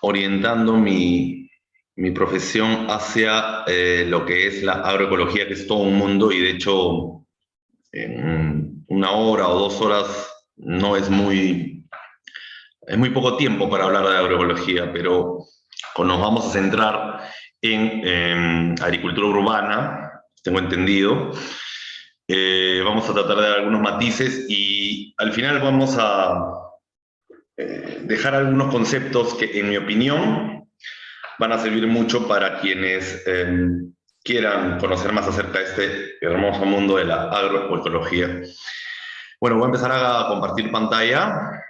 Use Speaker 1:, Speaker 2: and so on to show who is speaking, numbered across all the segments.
Speaker 1: orientando mi profesión hacia lo que es la agroecología, que es todo un mundo, y de hecho en 1 hora o 2 horas no es muy poco tiempo para hablar de agroecología, pero nos vamos a centrar en agricultura urbana, tengo entendido. Vamos a tratar de dar algunos matices y al final vamos a dejar algunos conceptos que, en mi opinión, van a servir mucho para quienes quieran conocer más acerca de este hermoso mundo de la agroecología. Bueno, voy a empezar a compartir pantalla.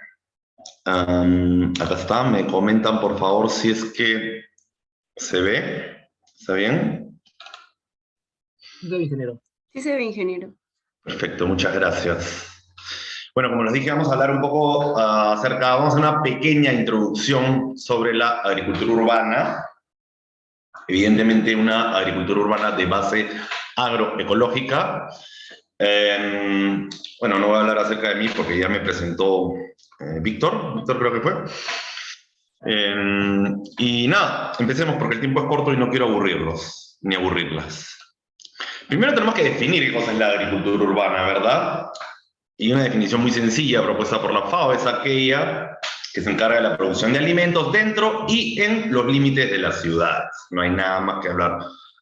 Speaker 1: Acá está, me comentan por favor si es que se ve. ¿Está bien?
Speaker 2: Sí se ve, ingeniero.
Speaker 3: Sí se ve, ingeniero.
Speaker 1: Perfecto, muchas gracias. Bueno, como les dije, vamos a hablar un poco vamos a hacer una pequeña introducción sobre la agricultura urbana. Evidentemente una agricultura urbana de base agroecológica. Bueno, no voy a hablar acerca de mí porque ya me presentó Víctor creo que fue. Y nada, empecemos porque el tiempo es corto y no quiero aburrirlos, ni aburrirlas. Primero tenemos que definir qué cosa es la agricultura urbana, ¿verdad? Y una definición muy sencilla propuesta por la FAO es aquella que se encarga de la producción de alimentos dentro y en los límites de las ciudades. No hay nada más que hablar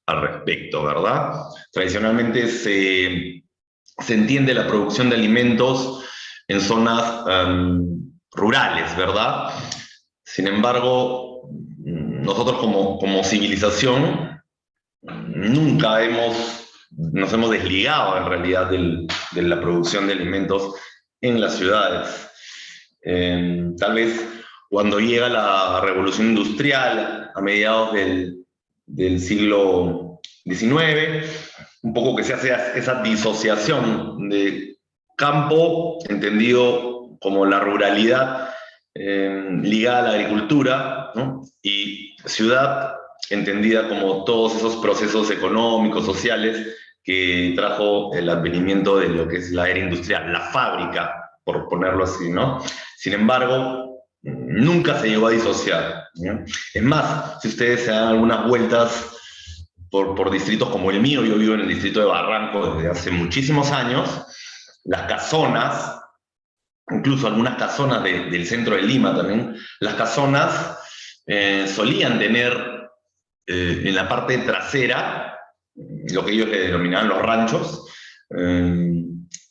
Speaker 1: al respecto, ¿verdad? Tradicionalmente se entiende la producción de alimentos en zonas rurales, ¿verdad? Sin embargo, nosotros como civilización nunca nos hemos desligado en realidad de la producción de alimentos en las ciudades. Tal vez cuando llega la revolución industrial a mediados del siglo XIX, un poco que se hace esa disociación de campo, entendido como la ruralidad ligada a la agricultura, ¿no? Y ciudad, entendida como todos esos procesos económicos, sociales, que trajo el advenimiento de lo que es la era industrial, la fábrica, por ponerlo así, ¿no? Sin embargo, nunca se llegó a disociar, ¿no? Es más, si ustedes se dan algunas vueltas por distritos como el mío, yo vivo en el distrito de Barranco desde hace muchísimos años, las casonas, incluso algunas casonas del centro de Lima también, las casonas solían tener en la parte trasera, lo que ellos le denominaban los ranchos,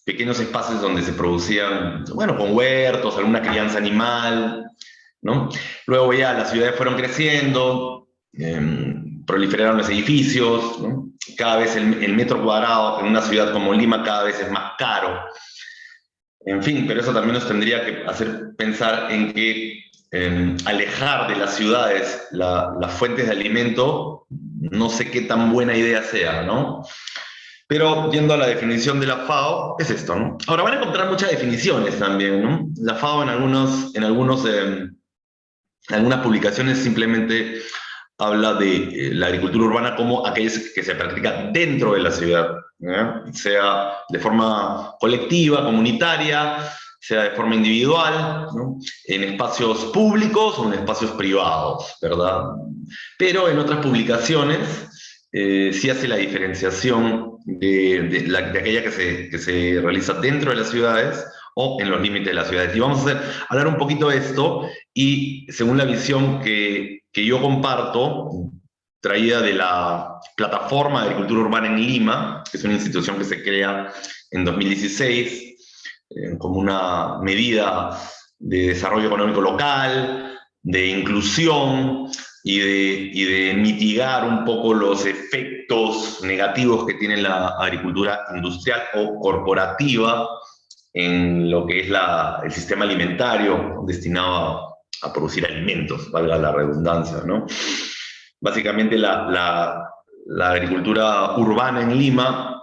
Speaker 1: pequeños espacios donde se producían, bueno, con huertos, alguna crianza animal, ¿no? Luego ya las ciudades fueron creciendo, proliferaron los edificios, ¿no? Cada vez el metro cuadrado en una ciudad como Lima cada vez es más caro. En fin, pero eso también nos tendría que hacer pensar en que alejar de las ciudades las fuentes de alimento, no sé qué tan buena idea sea, ¿no? Pero yendo a la definición de la FAO, es esto, ¿no? Ahora van a encontrar muchas definiciones también, ¿no? La FAO en algunas publicaciones simplemente habla de la agricultura urbana como aquella que se practica dentro de la ciudad, ¿eh? Sea de forma colectiva, comunitaria, sea de forma individual, ¿no? En espacios públicos o en espacios privados, ¿verdad? Pero en otras publicaciones sí hace la diferenciación de aquella que se realiza dentro de las ciudades o en los límites de las ciudades. Y vamos a hablar un poquito de esto y según la visión que yo comparto, traída de la Plataforma de Agricultura Urbana en Lima, que es una institución que se crea en 2016 como una medida de desarrollo económico local, de inclusión y de mitigar un poco los efectos negativos que tiene la agricultura industrial o corporativa en lo que es el sistema alimentario destinado a producir alimentos, valga la redundancia, ¿no? Básicamente la agricultura urbana en Lima,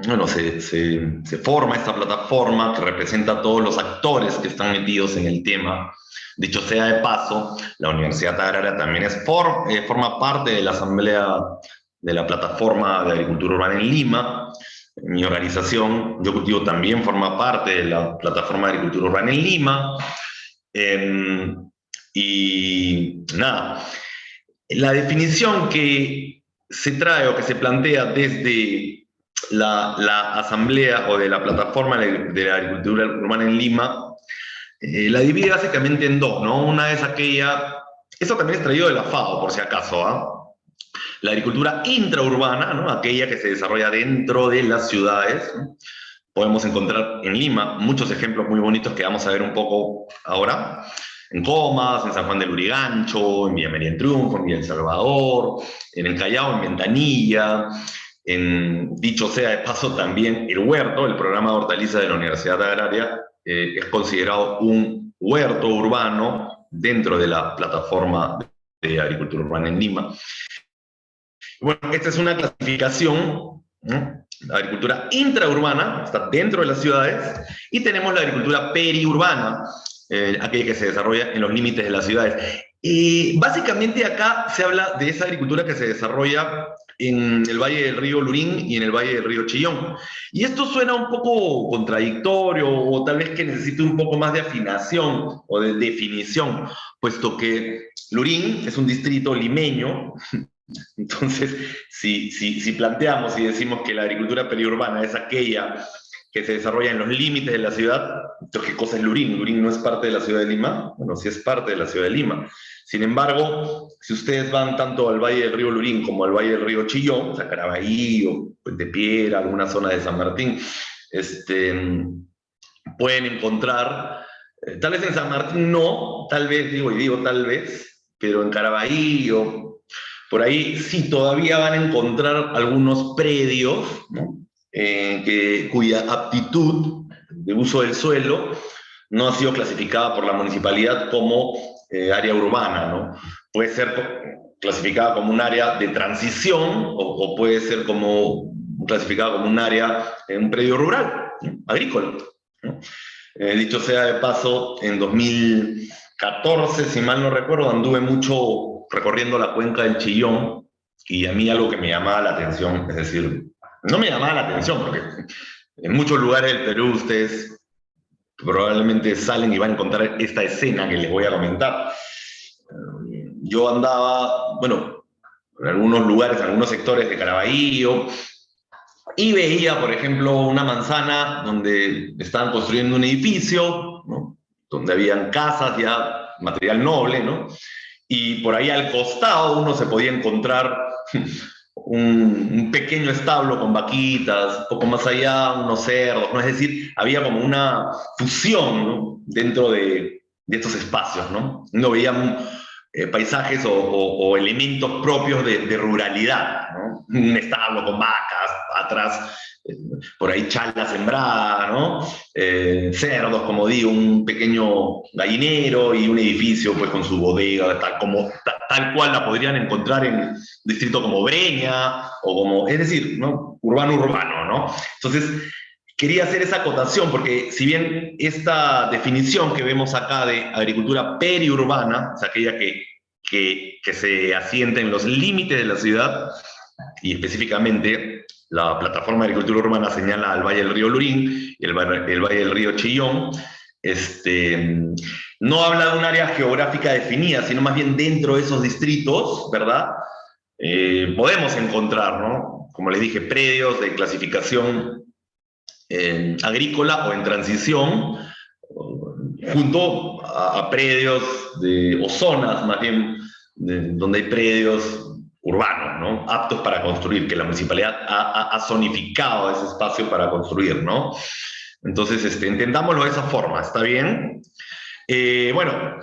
Speaker 1: bueno, se forma esta plataforma que representa a todos los actores que están metidos en el tema. Dicho sea de paso, la Universidad Agraria también forma parte de la asamblea de la Plataforma de Agricultura Urbana en Lima. Mi organización, Yo Cultivo, también forma parte de la Plataforma de Agricultura Urbana en Lima. Y nada, la definición que se trae o que se plantea desde la asamblea o de la plataforma de la agricultura urbana en Lima, la divide básicamente en dos, ¿no? Una es aquella, eso también es traído de la FAO, por si acaso, ¿ah? La agricultura intraurbana, ¿no? Aquella que se desarrolla dentro de las ciudades, ¿no? Podemos encontrar en Lima muchos ejemplos muy bonitos que vamos a ver un poco ahora. En Comas, en San Juan del Lurigancho, en Villa María en Triunfo, en Villa El Salvador, en el Callao, en Ventanilla, dicho sea de paso también el huerto, el programa de hortalizas de la Universidad Agraria, es considerado un huerto urbano dentro de la plataforma de agricultura urbana en Lima. Bueno, esta es una clasificación, ¿no? La agricultura intraurbana está dentro de las ciudades y tenemos la agricultura periurbana, aquella que se desarrolla en los límites de las ciudades. Básicamente acá se habla de esa agricultura que se desarrolla en el Valle del Río Lurín y en el Valle del Río Chillón. Y esto suena un poco contradictorio o tal vez que necesite un poco más de afinación o de definición, puesto que Lurín es un distrito limeño. Entonces, si planteamos y decimos que la agricultura periurbana es aquella que se desarrolla en los límites de la ciudad, entonces, ¿qué cosa es Lurín? ¿Lurín no es parte de la ciudad de Lima? Bueno, sí es parte de la ciudad de Lima. Sin embargo, si ustedes van tanto al Valle del Río Lurín como al Valle del Río Chillón, o sea, Carabalí o Puente Piedra, alguna zona de San Martín, pueden encontrar, tal vez en San Martín no, tal vez, digo tal vez, pero en Carabalí o por ahí sí todavía van a encontrar algunos predios, ¿no? Cuya aptitud de uso del suelo no ha sido clasificada por la municipalidad como área urbana, ¿no? Puede ser clasificada como un área de transición o puede ser clasificada como un área, un predio rural, ¿no? Agrícola, ¿no? Dicho sea de paso, en 2014, si mal no recuerdo, anduve mucho recorriendo la cuenca del Chillón y a mí algo que me llamaba la atención, es decir, no me llamaba la atención porque en muchos lugares del Perú ustedes probablemente salen y van a encontrar esta escena que les voy a comentar. Yo andaba, bueno, en algunos lugares, en algunos sectores de Caraballo, y veía, por ejemplo, una manzana donde estaban construyendo un edificio, ¿no? Donde habían casas ya, material noble, ¿no? Y por ahí al costado uno se podía encontrar un pequeño establo con vaquitas, un poco más allá unos cerdos, ¿no? Es decir, había como una fusión, ¿no? Dentro de estos espacios, ¿no? Uno veía paisajes o elementos propios de ruralidad, ¿no? Un establo con vacas, atrás por ahí chala sembrada, ¿no? Cerdos, como digo, un pequeño gallinero y un edificio pues con su bodega, tal cual la podrían encontrar en un distrito como Breña, o como, es decir, ¿no? Urbano, ¿no? Entonces, quería hacer esa acotación porque si bien esta definición que vemos acá de agricultura periurbana, o sea, aquella que se asienta en los límites de la ciudad, y específicamente la plataforma de agricultura urbana señala al Valle del Río Lurín y el Valle del Río Chillón, no habla de un área geográfica definida, sino más bien dentro de esos distritos, ¿verdad? Podemos encontrar, ¿no? Como les dije, predios de clasificación agrícola o en transición, junto a predios o zonas más bien donde hay predios urbanos, ¿no? Aptos para construir, que la municipalidad ha zonificado ese espacio para construir, ¿no? Entonces, entendámoslo de esa forma, ¿está bien? Bueno,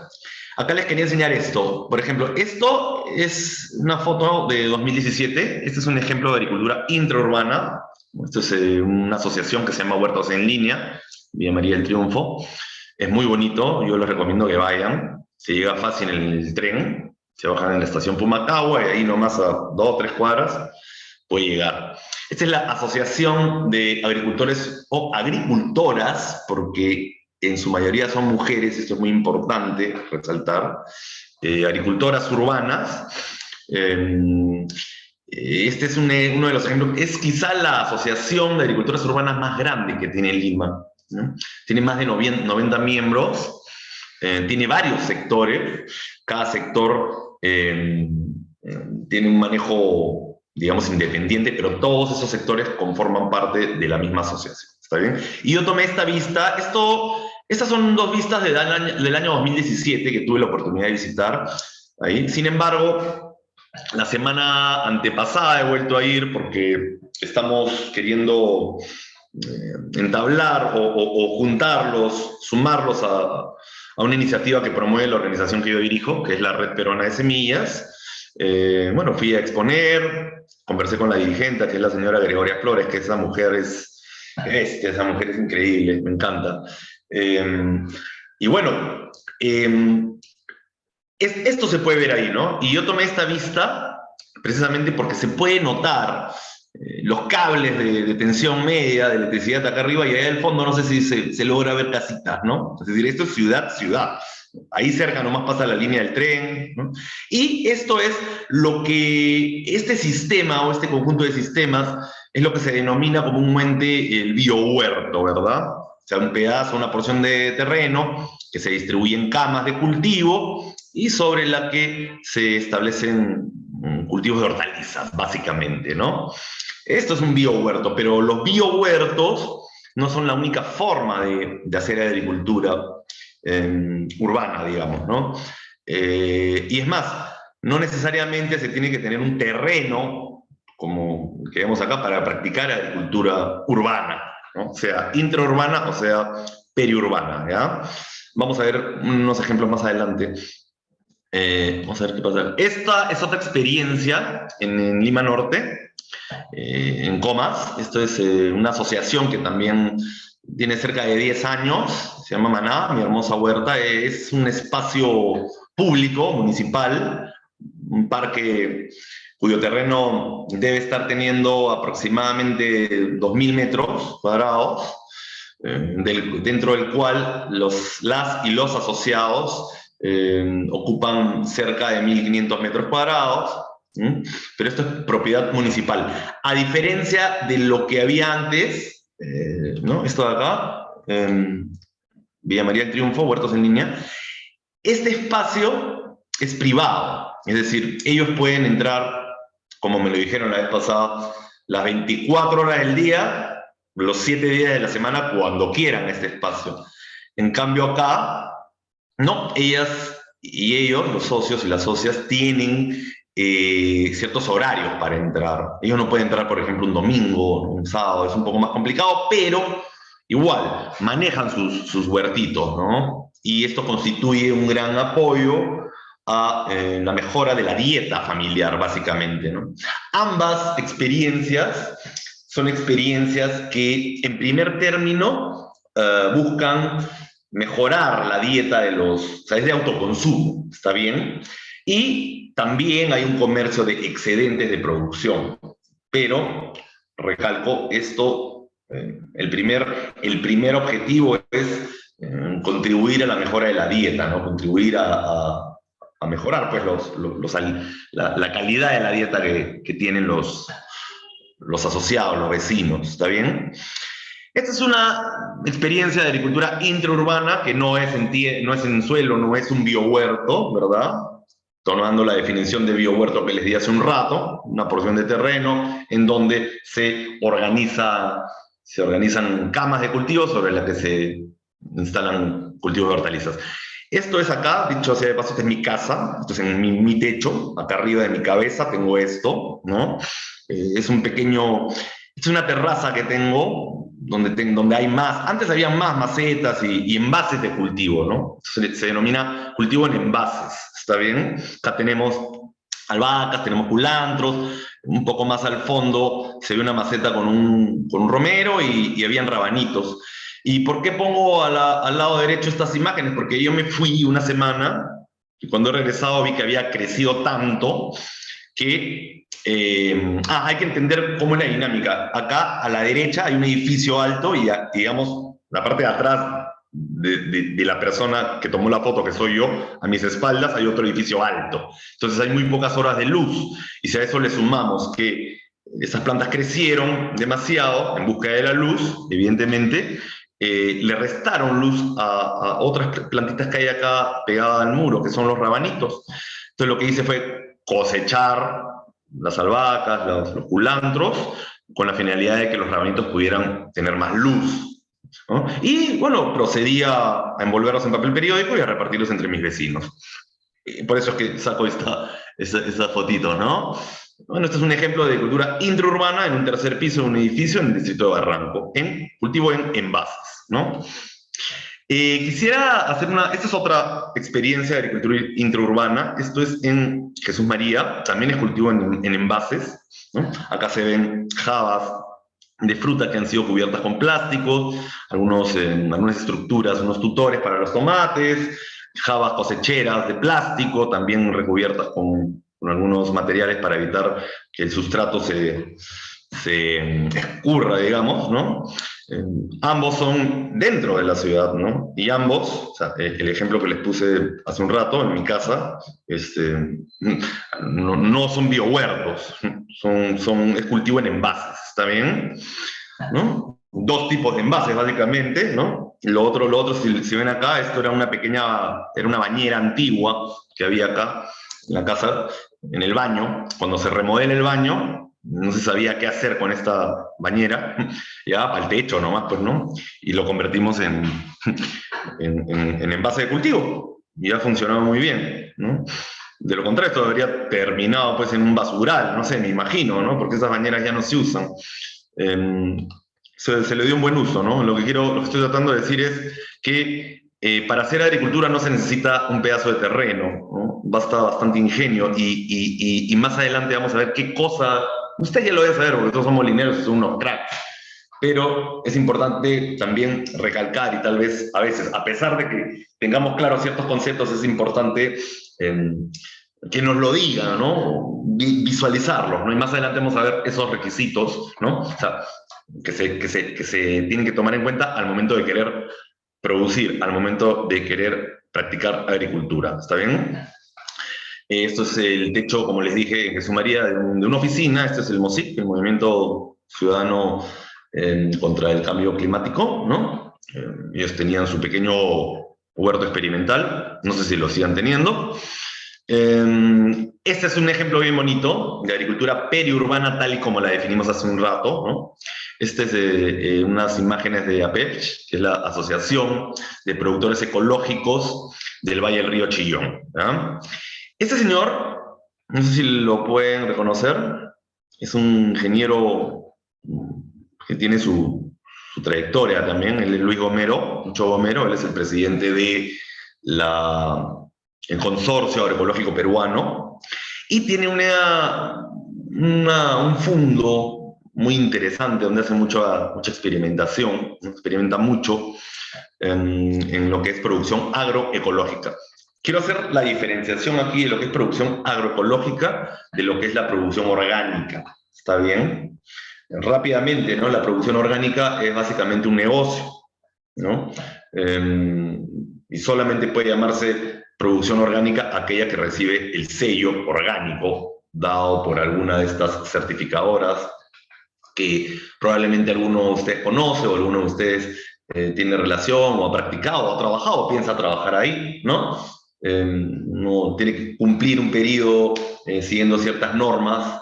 Speaker 1: acá les quería enseñar esto. Por ejemplo, esto es una foto de 2017. Este es un ejemplo de agricultura intraurbana. Esto es una asociación que se llama Huertos en Línea, Villa María del Triunfo. Es muy bonito, yo les recomiendo que vayan. Se llega fácil en el tren, se bajan en la estación Pumacahua y ahí nomás a 2 o 3 cuadras puede llegar. Esta es la Asociación de Agricultores o Agricultoras, porque en su mayoría son mujeres, esto es muy importante resaltar, agricultoras urbanas. Este es uno de los ejemplos, es quizá la asociación de agricultoras urbanas más grande que tiene Lima, ¿no? Tiene más de 90 miembros, tiene varios sectores, cada sector tiene un manejo, digamos, independiente, pero todos esos sectores conforman parte de la misma asociación, ¿está bien? Y yo tomé esta vista, estas son 2 vistas del año 2017 que tuve la oportunidad de visitar ahí. Sin embargo, la semana antepasada he vuelto a ir porque estamos queriendo entablar o juntarlos, sumarlos a una iniciativa que promueve la organización que yo dirijo, que es la Red Peruana de Semillas. Bueno, fui a exponer, conversé con la dirigente, que es la señora Gregoria Flores, que esa mujer es bestia, esa mujer es increíble, me encanta. Y bueno, esto se puede ver ahí, ¿no? Y yo tomé esta vista precisamente porque se puede notar los cables de tensión media, de electricidad acá arriba, y allá al fondo no sé si se logra ver casitas, ¿no? Es decir, esto es ciudad. Ahí cerca nomás pasa la línea del tren, ¿no? Y esto es lo que este sistema o este conjunto de sistemas es lo que se denomina comúnmente el biohuerto, ¿verdad? O sea, un pedazo, una porción de terreno que se distribuye en camas de cultivo y sobre la que se establecen cultivos de hortalizas, básicamente, ¿no? Esto es un biohuerto, pero los biohuertos no son la única forma de hacer agricultura urbana, digamos, ¿no? Y es más, no necesariamente se tiene que tener un terreno, como que vemos acá, para practicar agricultura urbana, ¿no? O sea, intraurbana o sea, periurbana, ¿ya? Vamos a ver unos ejemplos más adelante. Vamos a ver qué pasa. Esta es otra experiencia en Lima Norte, en Comas. Esto es una asociación que también tiene cerca de 10 años, se llama Maná, Mi Hermosa Huerta. Es un espacio público, municipal, un parque cuyo terreno debe estar teniendo aproximadamente 2.000 metros cuadrados, dentro del cual las y los asociados ocupan cerca de 1.500 metros cuadrados, pero esto es propiedad municipal. A diferencia de lo que había antes, ¿no? Esto de acá, Villa María del Triunfo, Huertos en Línea, este espacio es privado, es decir, ellos pueden entrar, como me lo dijeron la vez pasada, las 24 horas del día, los 7 días de la semana, cuando quieran este espacio. En cambio acá, no, ellas y ellos, los socios y las socias, tienen ciertos horarios para entrar. Ellos no pueden entrar, por ejemplo, un domingo, un sábado, es un poco más complicado, pero igual, manejan sus huertitos, ¿no? Y esto constituye un gran apoyo a la mejora de la dieta familiar, básicamente, ¿no? Ambas experiencias son experiencias que, en primer término, buscan mejorar la dieta de los, o sea, es de autoconsumo, ¿está bien? Y también hay un comercio de excedentes de producción, pero, recalco, esto, el primer objetivo es contribuir a la mejora de la dieta, ¿no? Contribuir a mejorar pues, la calidad de la dieta que tienen los asociados, los vecinos, ¿está bien? Esta es una experiencia de agricultura intraurbana que no es en suelo, no es un biohuerto, ¿verdad? Tomando la definición de biohuerto que les di hace un rato, una porción de terreno en donde se organizan camas de cultivo sobre las que se instalan cultivos de hortalizas. Esto es acá, dicho sea de paso, esta es mi casa, esto es en mi techo, acá arriba de mi cabeza tengo esto, ¿no? Es una terraza que tengo, donde hay más, antes había más macetas y envases de cultivo, ¿no? Se denomina cultivo en envases, ¿está bien? Acá tenemos albahacas, tenemos culantros, un poco más al fondo se ve una maceta con un romero y habían rabanitos. ¿Y por qué pongo al lado derecho estas imágenes? Porque yo me fui una semana y cuando he regresado vi que había crecido tanto que hay que entender cómo es la dinámica. Acá a la derecha hay un edificio alto y digamos la parte de atrás de la persona que tomó la foto, que soy yo, a mis espaldas hay otro edificio alto. Entonces hay muy pocas horas de luz y si a eso le sumamos que esas plantas crecieron demasiado en busca de la luz, evidentemente, le restaron luz a otras plantitas que hay acá pegadas al muro, que son los rabanitos. Entonces lo que hice fue cosechar las albahacas, los culantros, con la finalidad de que los rabanitos pudieran tener más luz, ¿no? Y bueno, procedí a envolverlos en papel periódico y a repartirlos entre mis vecinos. Por eso es que saco esa fotito, ¿no? Bueno, este es un ejemplo de cultura intraurbana en un tercer piso de un edificio en el distrito de Barranco, en cultivo en envases, ¿no? Quisiera hacer esta es otra experiencia de agricultura intraurbana. Esto es en Jesús María, también es cultivo en envases, ¿no? Acá se ven jabas de fruta que han sido cubiertas con plástico, algunas estructuras, unos tutores para los tomates, jabas cosecheras de plástico, también recubiertas con algunos materiales para evitar que el sustrato se escurra, digamos, ¿no? Ambos son dentro de la ciudad, ¿no? Y ambos, o sea, el ejemplo que les puse hace un rato en mi casa, no son biohuertos, es cultivo en envases, ¿está bien? ¿No? Dos tipos de envases, básicamente, ¿no? Lo otro si ven acá, esto era una bañera antigua que había acá en la casa, en el baño. Cuando se remodela el baño, no se sabía qué hacer con esta bañera, ya, al techo nomás, pues, ¿no? Y lo convertimos en envase de cultivo, y ya funcionaba muy bien, ¿no? De lo contrario, esto habría terminado, pues, en un basural, no sé, me imagino, ¿no? Porque esas bañeras ya no se usan. Se le dio un buen uso, ¿no? Lo que estoy tratando de decir es que para hacer agricultura no se necesita un pedazo de terreno, ¿no? Basta bastante ingenio y más adelante vamos a ver qué cosa. Usted ya lo debe saber porque todos somos molineros y son unos cracks. Pero es importante también recalcar y tal vez a veces, a pesar de que tengamos claros ciertos conceptos, es importante que nos lo digan, ¿no? Visualizarlos, ¿no? Y más adelante vamos a ver esos requisitos, ¿no? O sea, que se tienen que tomar en cuenta al momento de querer producir, al momento de querer practicar agricultura. ¿Está bien? Esto es el techo, como les dije, en Jesús María, de una oficina. Este es el MOSIC, el Movimiento Ciudadano contra el Cambio Climático, ¿no? Ellos tenían su pequeño huerto experimental, no sé si lo sigan teniendo. Este es un ejemplo bien bonito de agricultura periurbana tal y como la definimos hace un rato, ¿no? Este es unas imágenes de APEPCH, que es la Asociación de Productores Ecológicos del Valle del Río Chillón, ¿ya? Este señor, no sé si lo pueden reconocer, es un ingeniero que tiene su trayectoria también. Él es Luis Gomero, Lucho Gomero. Él es el presidente de el Consorcio Agroecológico Peruano, y tiene un fondo muy interesante donde hace mucha experimentación, experimenta mucho en lo que es producción agroecológica. Quiero hacer la diferenciación aquí de lo que es producción agroecológica de lo que es la producción orgánica. ¿Está bien? Rápidamente, ¿no? La producción orgánica es básicamente un negocio, ¿no? Y solamente puede llamarse producción orgánica aquella que recibe el sello orgánico dado por alguna de estas certificadoras que probablemente alguno de ustedes conoce o alguno de ustedes tiene relación o ha practicado o ha trabajado o piensa trabajar ahí, ¿no? No tiene que cumplir un periodo siguiendo ciertas normas,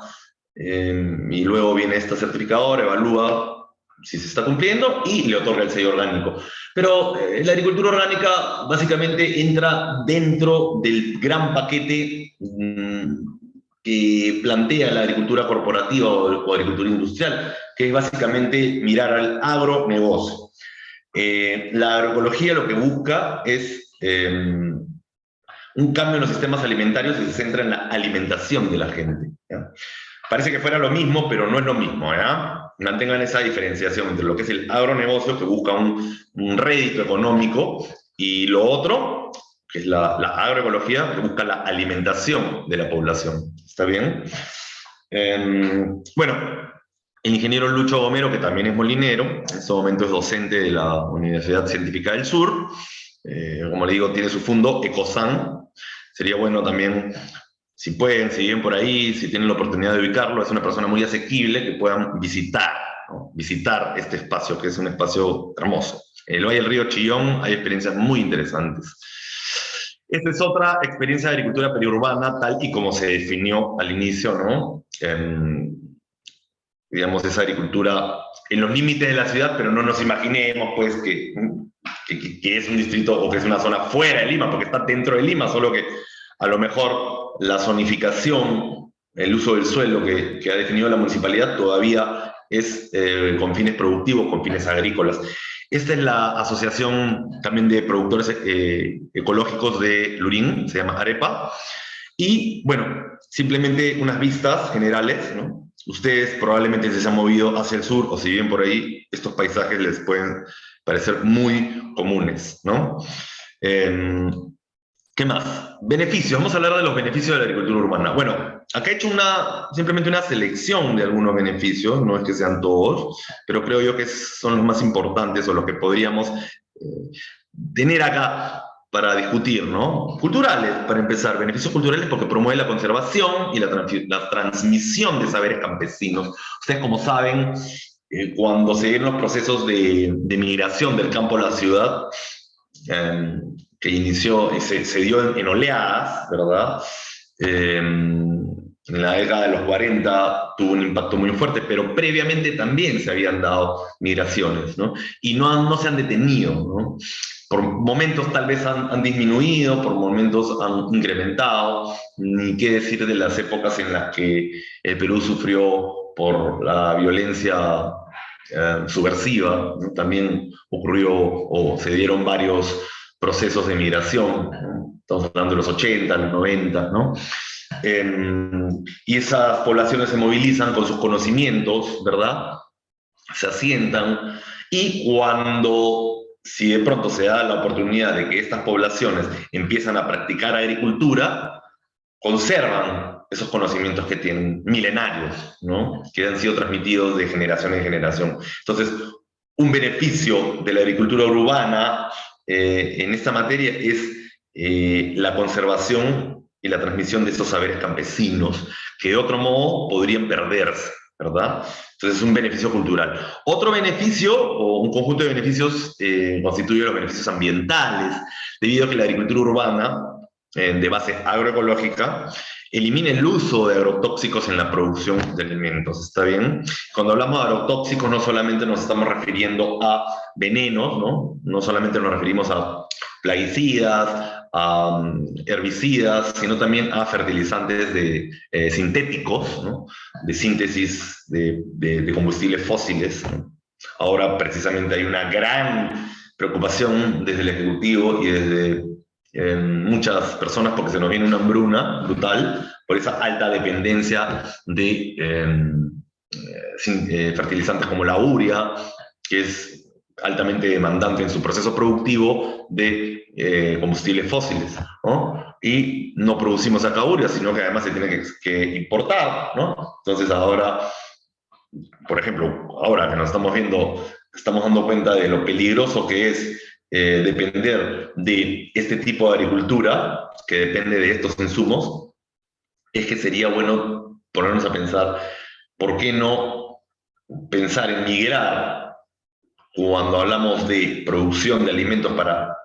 Speaker 1: y luego viene esta certificadora, evalúa si se está cumpliendo y le otorga el sello orgánico. Pero la agricultura orgánica básicamente entra dentro del gran paquete que plantea la agricultura corporativa o agricultura industrial, que es básicamente mirar al agronegocio. La agroecología lo que busca es un cambio en los sistemas alimentarios y se centra en la alimentación de la gente, ¿ya? Parece que fuera lo mismo, pero no es lo mismo, ¿ya? Mantengan esa diferenciación entre lo que es el agronegocio, que busca un rédito económico, y lo otro, que es la agroecología, que busca la alimentación de la población. ¿Está bien? Bueno, el ingeniero Lucho Gomero, que también es molinero, en este momento es docente de la Universidad Científica del Sur. Como le digo, tiene su fondo Ecosan. Sería bueno también, si pueden, si viven por ahí, si tienen la oportunidad de ubicarlo, es una persona muy asequible que puedan visitar, ¿no? Visitar este espacio, que es un espacio hermoso. el Valle del Río Chillón hay experiencias muy interesantes. Esta es otra experiencia de agricultura periurbana, tal y como se definió al inicio, ¿no? Digamos, esa agricultura en los límites de la ciudad, pero no nos imaginemos, pues, que es un distrito o que es una zona fuera de Lima, porque está dentro de Lima, solo que a lo mejor la zonificación, el uso del suelo que ha definido la municipalidad todavía es con fines productivos, con fines agrícolas. Esta es la Asociación también de Productores Ecológicos de Lurín, se llama AREPA, y bueno, simplemente unas vistas generales, ¿no? Ustedes probablemente se han movido hacia el sur o si viven por ahí, estos paisajes les pueden parecer muy comunes, ¿no? ¿Qué más? Beneficios. Vamos a hablar de los beneficios de la agricultura urbana. Bueno, acá he hecho simplemente una selección de algunos beneficios, no es que sean todos, pero creo yo que son los más importantes o los que podríamos tener acá para discutir, ¿no? Culturales, para empezar, beneficios culturales porque promueve la conservación y la transmisión de saberes campesinos. Ustedes, como saben, cuando se dieron los procesos de migración del campo a la ciudad, que inició, se dio en oleadas, ¿verdad? En la década de los 40 tuvo un impacto muy fuerte, pero previamente también se habían dado migraciones, ¿no? Y no se han detenido, ¿no? Por momentos tal vez han disminuido, por momentos han incrementado, ni qué decir de las épocas en las que el Perú sufrió por la violencia subversiva, ¿no? También ocurrió o se dieron varios procesos de migración, ¿no? Estamos hablando de los 80, los 90, ¿no? Y esas poblaciones se movilizan con sus conocimientos, ¿verdad? Se asientan y si de pronto se da la oportunidad de que estas poblaciones empiezan a practicar agricultura, conservan esos conocimientos que tienen milenarios, ¿no? Que han sido transmitidos de generación en generación. Entonces, un beneficio de la agricultura urbana en esta materia es la conservación y la transmisión de esos saberes campesinos que de otro modo podrían perderse, ¿verdad? Entonces es un beneficio cultural. Otro beneficio, o un conjunto de beneficios, constituye los beneficios ambientales, debido a que la agricultura urbana, de base agroecológica, elimina el uso de agrotóxicos en la producción de alimentos, ¿está bien? Cuando hablamos de agrotóxicos no solamente nos estamos refiriendo a venenos, ¿no? No solamente nos referimos a plaguicidas, a herbicidas, sino también a fertilizantes sintéticos, ¿no? De síntesis de combustibles fósiles, ¿no? Ahora precisamente hay una gran preocupación desde el Ejecutivo y desde muchas personas porque se nos viene una hambruna brutal por esa alta dependencia de fertilizantes como la urea, que es altamente demandante en su proceso productivo de combustibles fósiles, ¿no? Y no producimos acá urea, sino que además se tiene que importar, ¿no? Entonces ahora, por ejemplo, ahora que nos estamos dando cuenta de lo peligroso que es depender de este tipo de agricultura, que depende de estos insumos, es que sería bueno ponernos a pensar, ¿por qué no pensar en migrar cuando hablamos de producción de alimentos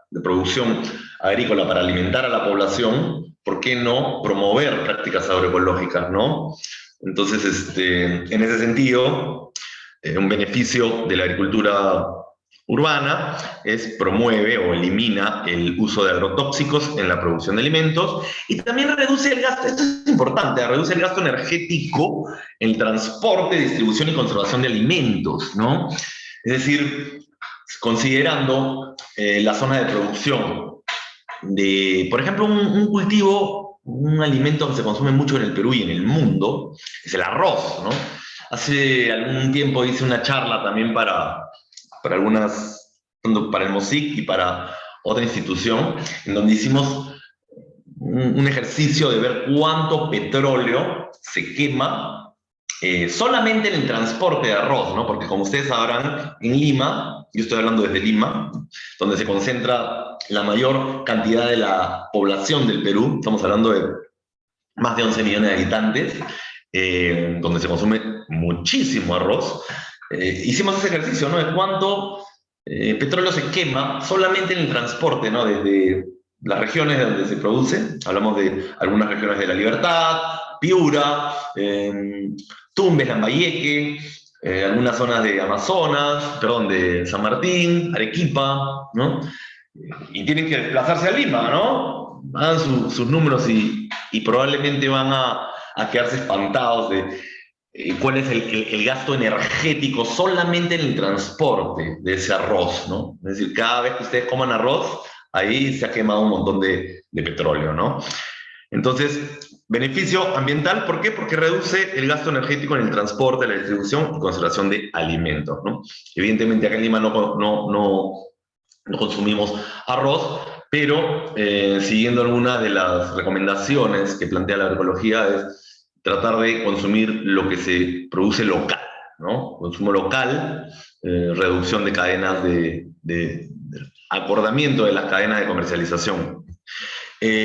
Speaker 1: de producción agrícola para alimentar a la población? ¿Por qué no promover prácticas agroecológicas, no? Entonces, en ese sentido, un beneficio de la agricultura urbana promueve o elimina el uso de agrotóxicos en la producción de alimentos y también reduce el gasto, esto es importante, reduce el gasto energético en el transporte, distribución y conservación de alimentos, ¿no? Es decir, considerando la zona de producción de, por ejemplo, un cultivo, un alimento que se consume mucho en el Perú y en el mundo, es el arroz, ¿no? Hace algún tiempo hice una charla también para el MOSIC y para otra institución, en donde hicimos un ejercicio de ver cuánto petróleo se quema solamente en el transporte de arroz, ¿no? Porque como ustedes sabrán, en Lima, yo estoy hablando desde Lima, donde se concentra la mayor cantidad de la población del Perú, estamos hablando de más de 11 millones de habitantes, donde se consume muchísimo arroz. Hicimos ese ejercicio, ¿no? De cuánto petróleo se quema solamente en el transporte, ¿no? Desde las regiones donde se produce, hablamos de algunas regiones de La Libertad, Piura, Tumbes, Lambayeque, algunas zonas de Amazonas, perdón, de San Martín, Arequipa, ¿no? Y tienen que desplazarse a Lima, ¿no? Hagan sus números y probablemente van a quedarse espantados de cuál es el gasto energético solamente en el transporte de ese arroz, ¿no? Es decir, cada vez que ustedes coman arroz, ahí se ha quemado un montón de petróleo, ¿no? Entonces, beneficio ambiental, ¿por qué? Porque reduce el gasto energético en el transporte, la distribución y conservación de alimentos, ¿no? Evidentemente acá en Lima no consumimos arroz, pero siguiendo algunas de las recomendaciones que plantea la agroecología es tratar de consumir lo que se produce local, ¿no? Consumo local, reducción de cadenas de acordamiento de las cadenas de comercialización.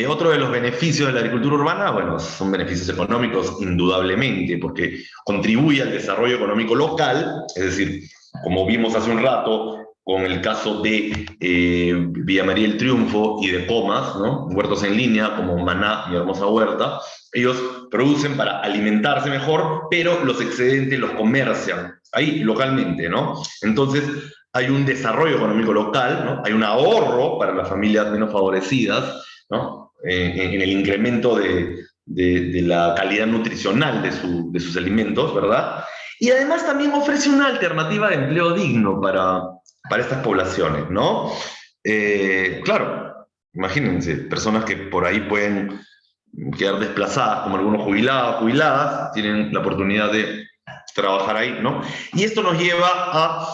Speaker 1: Otro de los beneficios de la agricultura urbana, bueno, son beneficios económicos indudablemente, porque contribuye al desarrollo económico local, es decir, como vimos hace un rato con el caso de Villa María del Triunfo y de Comas, ¿no? Huertos en línea como Maná, Mi Hermosa Huerta, ellos producen para alimentarse mejor, pero los excedentes los comercian ahí localmente, ¿no? Entonces hay un desarrollo económico local, ¿no? Hay un ahorro para las familias menos favorecidas, ¿no? En el incremento de la calidad nutricional de sus alimentos, ¿verdad? Y además también ofrece una alternativa de empleo digno para estas poblaciones, ¿no? Claro, imagínense, personas que por ahí pueden quedar desplazadas, como algunos jubilados, jubiladas, tienen la oportunidad de trabajar ahí, ¿no? Y esto nos lleva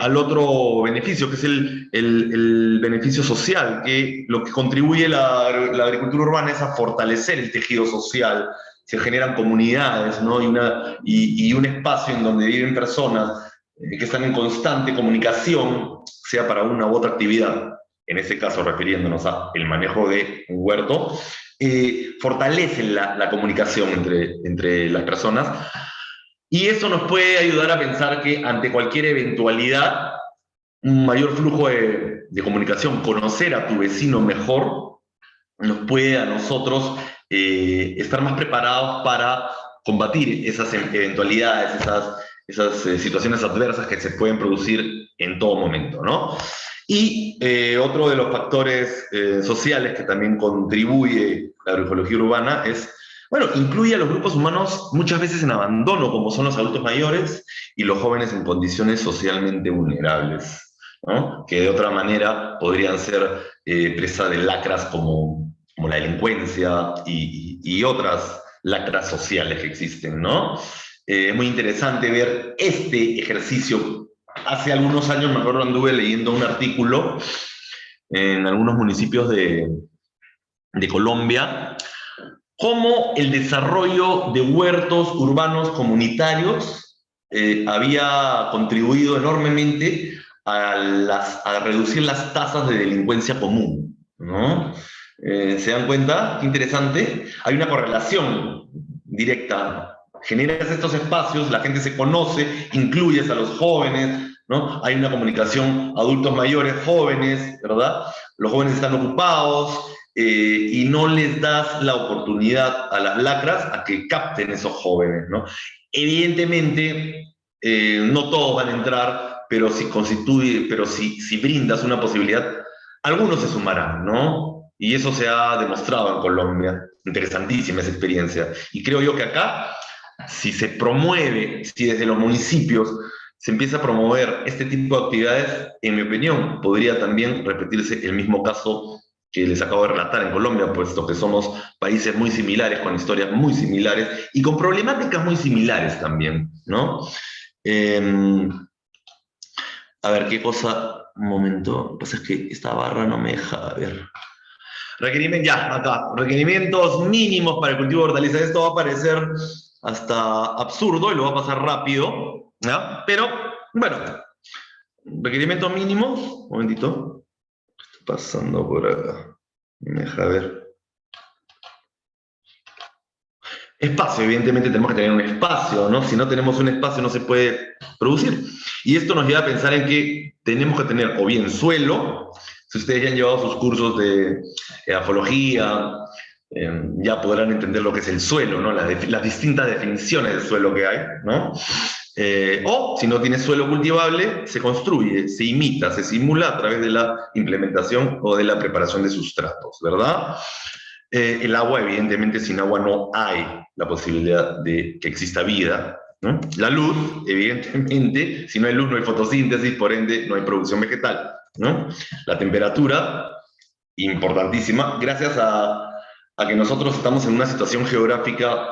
Speaker 1: al otro beneficio, que es el beneficio social, que lo que contribuye la agricultura urbana es a fortalecer el tejido social, se generan comunidades, ¿no? Y un espacio en donde viven personas que están en constante comunicación, sea para una u otra actividad, en este caso refiriéndonos al manejo de un huerto, fortalecen la comunicación entre las personas y eso nos puede ayudar a pensar que ante cualquier eventualidad, un mayor flujo de comunicación, conocer a tu vecino mejor, nos puede a nosotros estar más preparados para combatir esas eventualidades, esas situaciones adversas que se pueden producir en todo momento, ¿no? Y otro de los factores sociales que también contribuye la agroecología urbana es, bueno, incluye a los grupos humanos muchas veces en abandono, como son los adultos mayores y los jóvenes en condiciones socialmente vulnerables, ¿no? Que de otra manera podrían ser presa de lacras como la delincuencia y otras lacras sociales que existen, ¿no? Es muy interesante ver este ejercicio. Hace algunos años, me acuerdo, anduve leyendo un artículo en algunos municipios de Colombia, cómo el desarrollo de huertos urbanos comunitarios había contribuido enormemente a reducir las tasas de delincuencia común, ¿no? ¿Se dan cuenta? Qué interesante. Hay una correlación directa. Generas estos espacios, la gente se conoce, incluyes a los jóvenes, ¿no? Hay una comunicación adultos mayores, jóvenes, ¿verdad? Los jóvenes están ocupados, y no les das la oportunidad a las lacras a que capten esos jóvenes, ¿no? Evidentemente, no todos van a entrar, pero si brindas una posibilidad, algunos se sumarán, ¿no? Y eso se ha demostrado en Colombia. Interesantísima esa experiencia. Y creo yo que acá, si se promueve, si desde los municipios se empieza a promover este tipo de actividades, en mi opinión, podría también repetirse el mismo caso que les acabo de relatar en Colombia, puesto que somos países muy similares, con historias muy similares y con problemáticas muy similares también, ¿no? A ver, qué cosa, un momento, lo que pasa es que esta barra no me deja, a ver. Requerimientos, ya, acá, requerimientos mínimos para el cultivo de hortalizas. Esto va a parecer hasta absurdo y lo va a pasar rápido, ¿ya? Pero, bueno, requerimientos mínimos, un momentito, ¿qué está pasando por acá? Me deja ver. espacio, evidentemente tenemos que tener un espacio, ¿no? Si no tenemos un espacio no se puede producir. Y esto nos lleva a pensar en que tenemos que tener o bien suelo, si ustedes ya han llevado sus cursos de afología, ya podrán entender lo que es el suelo, ¿no? Las distintas definiciones de suelo que hay, ¿no? O, si no tiene suelo cultivable, se construye, se imita, se simula a través de la implementación o de la preparación de sustratos, ¿verdad? El agua, evidentemente, sin agua no hay la posibilidad de que exista vida, ¿no? La luz, evidentemente, si no hay luz no hay fotosíntesis, por ende no hay producción vegetal, ¿no? La temperatura, importantísima, gracias a que nosotros estamos en una situación geográfica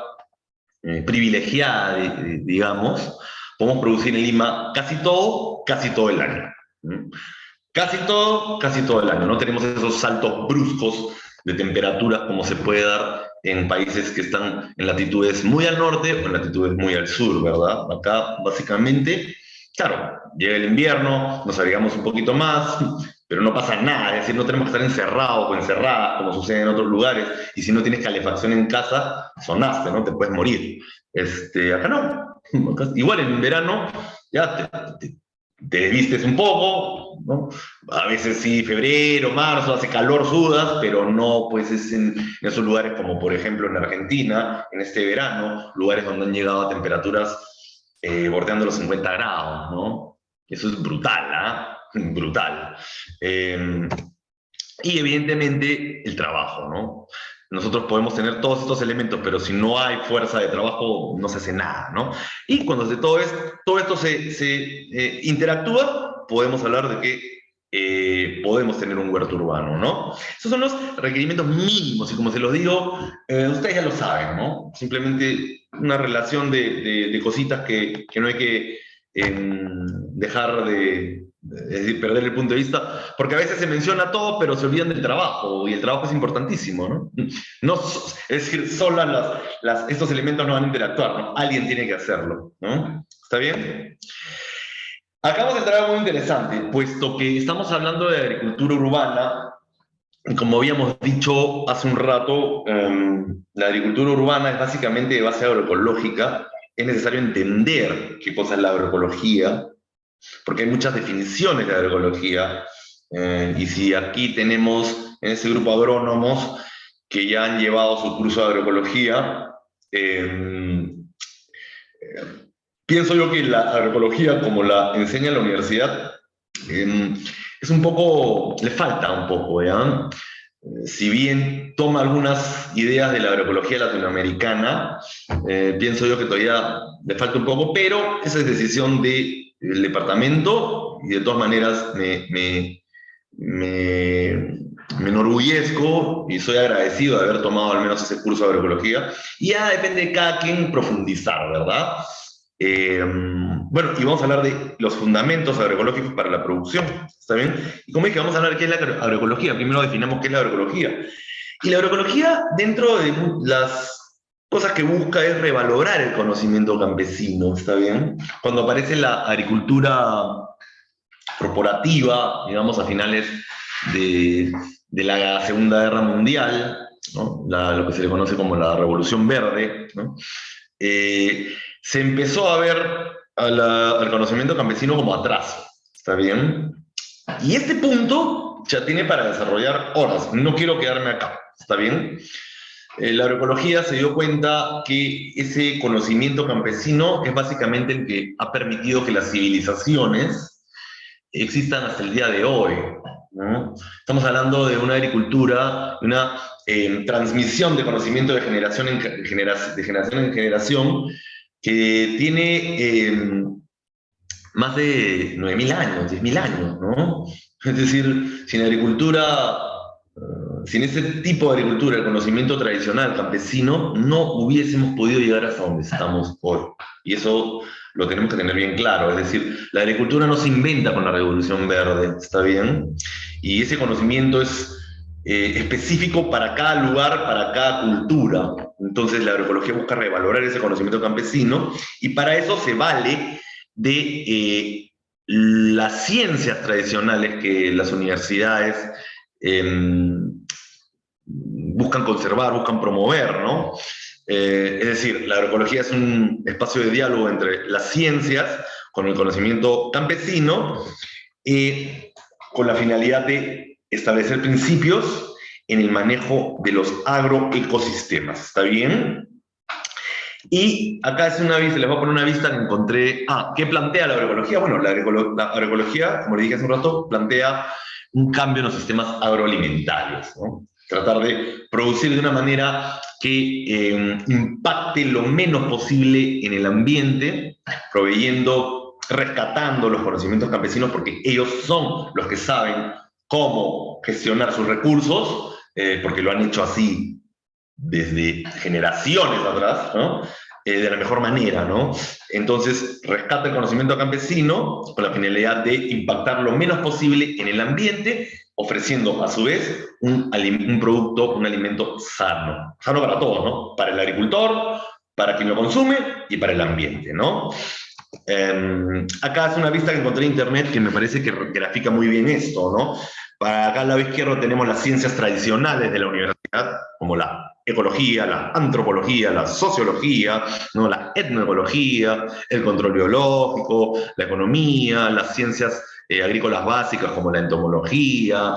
Speaker 1: privilegiada, digamos, podemos producir en Lima casi todo el año. ¿No? Casi todo el año. No tenemos esos saltos bruscos de temperaturas como se puede dar en países que están en latitudes muy al norte o en latitudes muy al sur, ¿verdad? Acá, básicamente, claro, llega el invierno, nos abrigamos un poquito más, pero no pasa nada, es decir, no tenemos que estar encerrados o encerradas como sucede en otros lugares, y si no tienes calefacción en casa, sonaste, ¿no? Te puedes morir. Acá no. Acá, igual en verano ya te desvistes un poco, ¿no? A veces sí, febrero, marzo, hace calor, sudas, pero no pues es en esos lugares como por ejemplo en Argentina, en este verano, lugares donde han llegado a temperaturas bordeando los 50 grados, ¿no? Eso es brutal, ¿ah? Brutal. Y evidentemente el trabajo, ¿no? Nosotros podemos tener todos estos elementos, pero si no hay fuerza de trabajo, no se hace nada, ¿no? Y cuando todo esto se interactúa, podemos hablar de que podemos tener un huerto urbano, ¿no? Esos son los requerimientos mínimos, y como se los digo, ustedes ya lo saben, ¿no? Simplemente una relación de cositas que no hay que dejar es decir, perder el punto de vista, porque a veces se menciona todo, pero se olvidan del trabajo, y el trabajo es importantísimo, ¿no? No es decir, solo estos elementos no van a interactuar, ¿no? Alguien tiene que hacerlo, ¿no? ¿Está bien? Acabamos de entrar a algo muy interesante, puesto que estamos hablando de agricultura urbana. Como habíamos dicho hace un rato, la agricultura urbana es básicamente de base agroecológica. Es necesario entender qué cosa es la agroecología, porque hay muchas definiciones de agroecología, y si aquí tenemos en ese grupo agrónomos que ya han llevado su curso de agroecología, pienso yo que la agroecología, como la enseña la universidad, es un poco, le falta un poco, ¿ya? Si bien toma algunas ideas de la agroecología latinoamericana, pienso yo que todavía le falta un poco, pero esa es decisión del departamento, y de todas maneras me enorgullezco y soy agradecido de haber tomado al menos ese curso de agroecología, y ya depende de cada quien profundizar, ¿verdad? Bueno, y vamos a hablar de los fundamentos agroecológicos para la producción, ¿está bien? Y como dije, vamos a hablar de qué es la agroecología. Primero definamos qué es la agroecología. Y la agroecología, dentro de las cosas que busca, es revalorar el conocimiento campesino, ¿está bien? Cuando aparece la agricultura corporativa, digamos, a finales de la Segunda Guerra Mundial, ¿no? Lo que se le conoce como la Revolución Verde, ¿no? Se empezó a ver al conocimiento campesino como atraso, ¿está bien? Y este punto ya tiene para desarrollar horas, no quiero quedarme acá, ¿está bien? La agroecología se dio cuenta que ese conocimiento campesino es básicamente el que ha permitido que las civilizaciones existan hasta el día de hoy, ¿no? Estamos hablando de una agricultura, de una transmisión de conocimiento de generación en generación, que tiene más de 9.000 años, 10.000 años, ¿no? Es decir, sin agricultura, sin ese tipo de agricultura, el conocimiento tradicional campesino, no hubiésemos podido llegar hasta donde estamos hoy. Y eso lo tenemos que tener bien claro. Es decir, la agricultura no se inventa con la Revolución Verde, ¿está bien? Y ese conocimiento es específico para cada lugar, para cada cultura. Entonces la agroecología busca revalorar ese conocimiento campesino, y para eso se vale de las ciencias tradicionales que las universidades buscan conservar, buscan promover, ¿no? Es decir, la agroecología es un espacio de diálogo entre las ciencias con el conocimiento campesino, con la finalidad de establecer principios en el manejo de los agroecosistemas. ¿Está bien? Y acá es una vista, les voy a poner una vista que encontré. ¿Qué plantea la agroecología? Bueno, la agroecología, como le dije hace un rato, plantea un cambio en los sistemas agroalimentarios, ¿no? Tratar de producir de una manera que impacte lo menos posible en el ambiente, proveyendo, rescatando los conocimientos campesinos, porque ellos son los que saben cómo gestionar sus recursos, porque lo han hecho así desde generaciones atrás, ¿no? De la mejor manera, ¿no? Entonces, rescata el conocimiento campesino con la finalidad de impactar lo menos posible en el ambiente, ofreciendo a su vez un producto, un alimento sano. Sano para todos, ¿no? Para el agricultor, para quien lo consume y para el ambiente, ¿no? Acá es una vista que encontré en internet que me parece que grafica muy bien esto, ¿no? Para acá al lado izquierdo tenemos las ciencias tradicionales de la universidad, como la ecología, la antropología, la sociología, ¿no? La etnoecología, el control biológico, la economía, las ciencias agrícolas básicas como la entomología,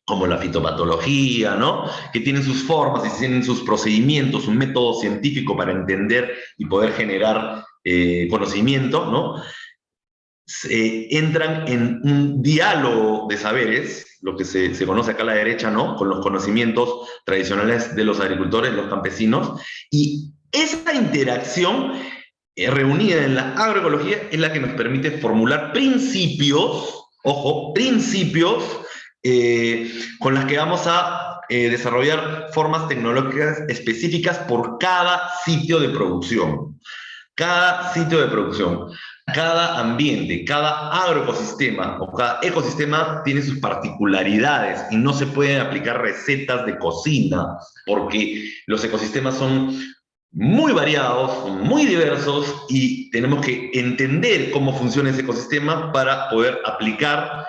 Speaker 1: como la fitopatología, ¿no? Que tienen sus formas y tienen sus procedimientos, un método científico para entender y poder generar conocimiento, ¿no? Entran en un diálogo de saberes, lo que se conoce acá a la derecha, ¿no? Con los conocimientos tradicionales de los agricultores, los campesinos, y esa interacción reunida en la agroecología es la que nos permite formular principios, ojo, principios, con las que vamos a desarrollar formas tecnológicas específicas por cada sitio de producción. Cada sitio de producción, cada ambiente, cada agroecosistema o cada ecosistema tiene sus particularidades y no se pueden aplicar recetas de cocina porque los ecosistemas son muy variados, muy diversos y tenemos que entender cómo funciona ese ecosistema para poder aplicar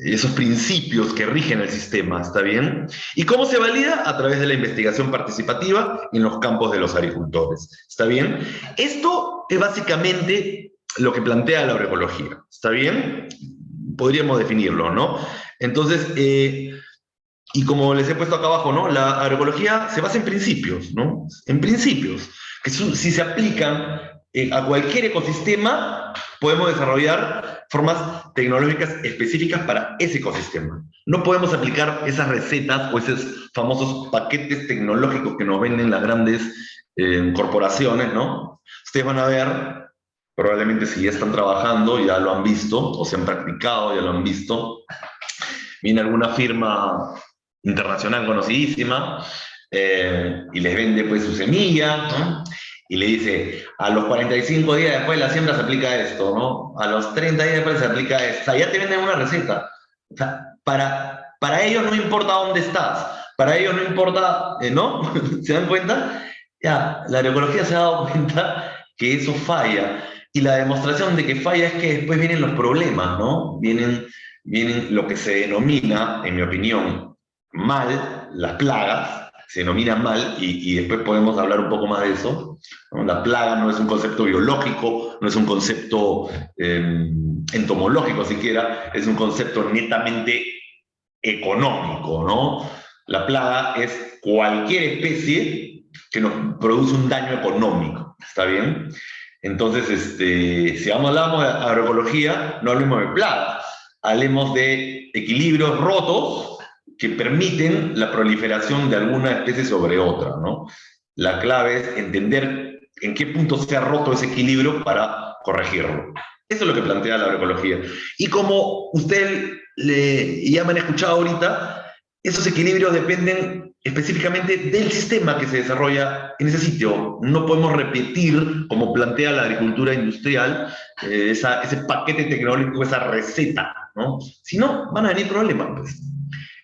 Speaker 1: esos principios que rigen el sistema, ¿está bien? ¿Y cómo se valida? A través de la investigación participativa en los campos de los agricultores, ¿está bien? Esto es básicamente lo que plantea la agroecología, ¿está bien? Podríamos definirlo, ¿no? Entonces, y como les he puesto acá abajo, ¿no? La agroecología se basa en principios, ¿no? En principios, que si se aplican a cualquier ecosistema, podemos desarrollar formas tecnológicas específicas para ese ecosistema. No podemos aplicar esas recetas o esos famosos paquetes tecnológicos que nos venden las grandes corporaciones, ¿no? Ustedes van a ver, probablemente si ya están trabajando, ya lo han visto, o se han practicado, ya lo han visto, viene alguna firma internacional conocidísima, y les vende pues su semilla, ¿no? Y le dice, a los 45 días después de la siembra se aplica esto, ¿no? A los 30 días después se aplica esto. O sea, ya te venden una receta. O sea, para ellos no importa dónde estás, para ellos no importa, ¿no? ¿Se dan cuenta? Ya, la agroecología se ha dado cuenta que eso falla. Y la demostración de que falla es que después vienen los problemas, ¿no? Vienen lo que se denomina, en mi opinión, mal, las plagas, se denominan mal, y después podemos hablar un poco más de eso, ¿no? La plaga no es un concepto biológico, no es un concepto entomológico siquiera, es un concepto netamente económico, ¿no? La plaga es cualquier especie que nos produce un daño económico, ¿está bien? Entonces, si hablamos de agroecología, no hablemos de plagas, hablemos de equilibrios rotos que permiten la proliferación de alguna especie sobre otra, ¿no? La clave es entender en qué punto se ha roto ese equilibrio para corregirlo. Eso es lo que plantea la agroecología. Y como ustedes ya me han escuchado ahorita, esos equilibrios dependen específicamente del sistema que se desarrolla en ese sitio. No podemos repetir, como plantea la agricultura industrial, ese paquete tecnológico, esa receta, ¿no? Si no, van a venir problemas, pues.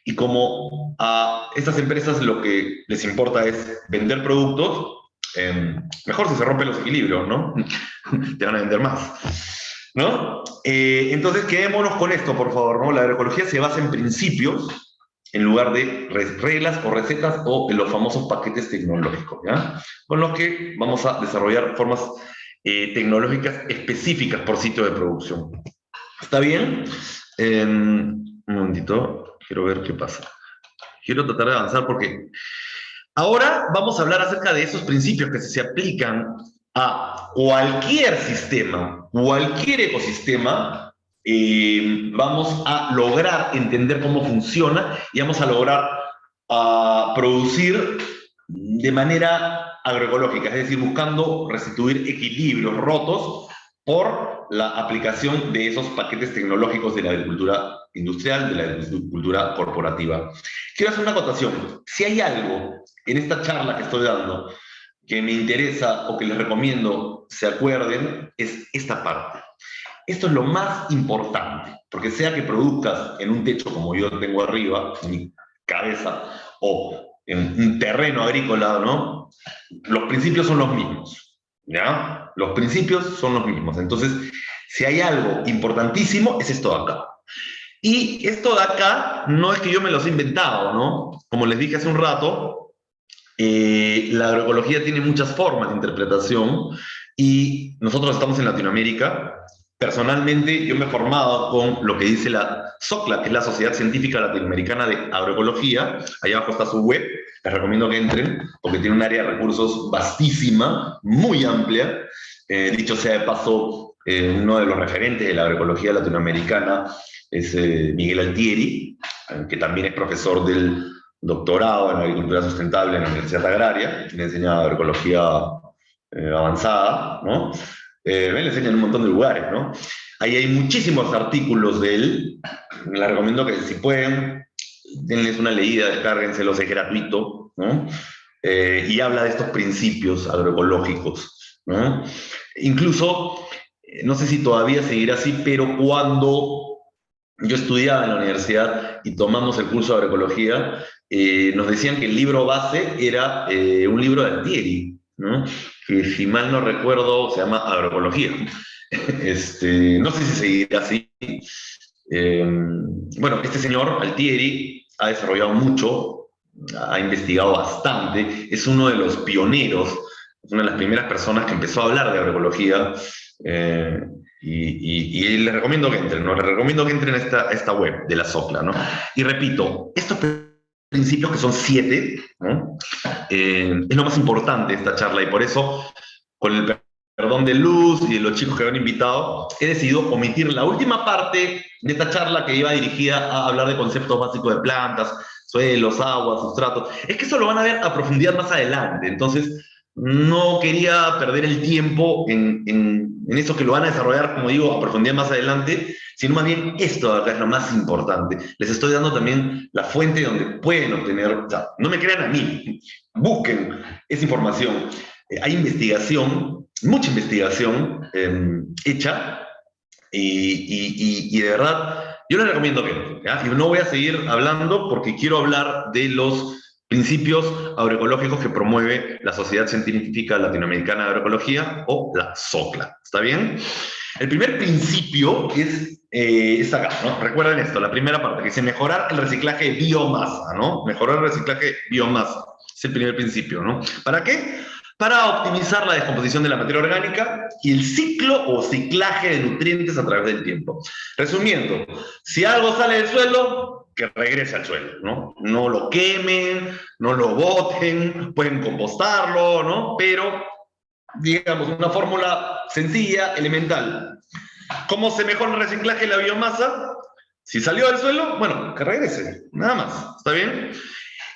Speaker 1: Y como a estas empresas lo que les importa es vender productos, mejor si se rompen los equilibrios, ¿no? Te van a vender más, ¿no? Entonces quedémonos con esto, por favor, ¿no? La agroecología se basa en principios en lugar de reglas o recetas o en los famosos paquetes tecnológicos, ¿ya? Con los que vamos a desarrollar formas tecnológicas específicas por sitio de producción. ¿Está bien? Un momentito, quiero ver qué pasa. Quiero tratar de avanzar porque ahora vamos a hablar acerca de esos principios que se aplican a cualquier sistema, cualquier ecosistema. Vamos a lograr entender cómo funciona y vamos a lograr producir de manera agroecológica, es decir, buscando restituir equilibrios rotos por la aplicación de esos paquetes tecnológicos de la agricultura industrial, de la agricultura corporativa. Quiero hacer una acotación. Si hay algo en esta charla que estoy dando que me interesa o que les recomiendo se acuerden, es esta parte. Esto es lo más importante, porque sea que produzcas en un techo como yo tengo arriba, en mi cabeza, o en un terreno agrícola, ¿no? Los principios son los mismos, ¿ya? Los principios son los mismos. Entonces, si hay algo importantísimo, es esto de acá. Y esto de acá no es que yo me los he inventado, ¿no? Como les dije hace un rato, la agroecología tiene muchas formas de interpretación y nosotros estamos en Latinoamérica. Personalmente, yo me he formado con lo que dice la SOCLA, que es la Sociedad Científica Latinoamericana de Agroecología. Allá abajo está su web. Les recomiendo que entren porque tiene un área de recursos vastísima, muy amplia. Dicho sea de paso, uno de los referentes de la agroecología latinoamericana es Miguel Altieri, que también es profesor del doctorado en agricultura sustentable en la Universidad Agraria, le enseña agroecología avanzada, ¿no? Me le enseña en un montón de lugares, ¿no? Ahí hay muchísimos artículos de él, les recomiendo que si pueden, denles una leída, descárguenselos, es gratuito, ¿no? Y habla de estos principios agroecológicos, ¿no? Incluso, no sé si todavía seguirá así, pero cuando yo estudiaba en la universidad y tomamos el curso de agroecología, nos decían que el libro base era un libro de Altieri, ¿no? Que si mal no recuerdo se llama Agroecología. No sé si seguirá así. Bueno, este señor, Altieri, ha desarrollado mucho, ha investigado bastante, es uno de los pioneros, es una de las primeras personas que empezó a hablar de agroecología. Y les recomiendo que entren, ¿no? Les recomiendo que entren a esta web de la SOCLA, ¿no? Y repito, estos principios que son 7, ¿no? Es lo más importante de esta charla y por eso, con el perdón de Luz y de los chicos que han invitado, he decidido omitir la última parte de esta charla que iba dirigida a hablar de conceptos básicos de plantas, suelos, aguas, sustratos. Es que eso lo van a ver a profundidad más adelante, entonces no quería perder el tiempo en eso que lo van a desarrollar, como digo, a profundidad más adelante, sino más bien esto de acá es lo más importante. Les estoy dando también la fuente donde pueden obtener, o sea, no me crean a mí, busquen esa información. Hay investigación, mucha investigación hecha y de verdad, yo les recomiendo que, ¿ya? Y no voy a seguir hablando porque quiero hablar de los principios agroecológicos que promueve la Sociedad Científica Latinoamericana de Agroecología, o la SOCLA. ¿Está bien? El primer principio es acá, ¿no? Recuerden esto, la primera parte, que dice mejorar el reciclaje de biomasa, ¿no? Mejorar el reciclaje de biomasa. Es el primer principio, ¿no? ¿Para qué? Para optimizar la descomposición de la materia orgánica y el ciclo o ciclaje de nutrientes a través del tiempo. Resumiendo, si algo sale del suelo, que regrese al suelo, ¿no? No lo quemen, no lo boten, pueden compostarlo, ¿no? Pero, digamos, una fórmula sencilla, elemental. ¿Cómo se mejora el reciclaje de la biomasa? Si salió del suelo, bueno, que regrese, nada más, ¿está bien?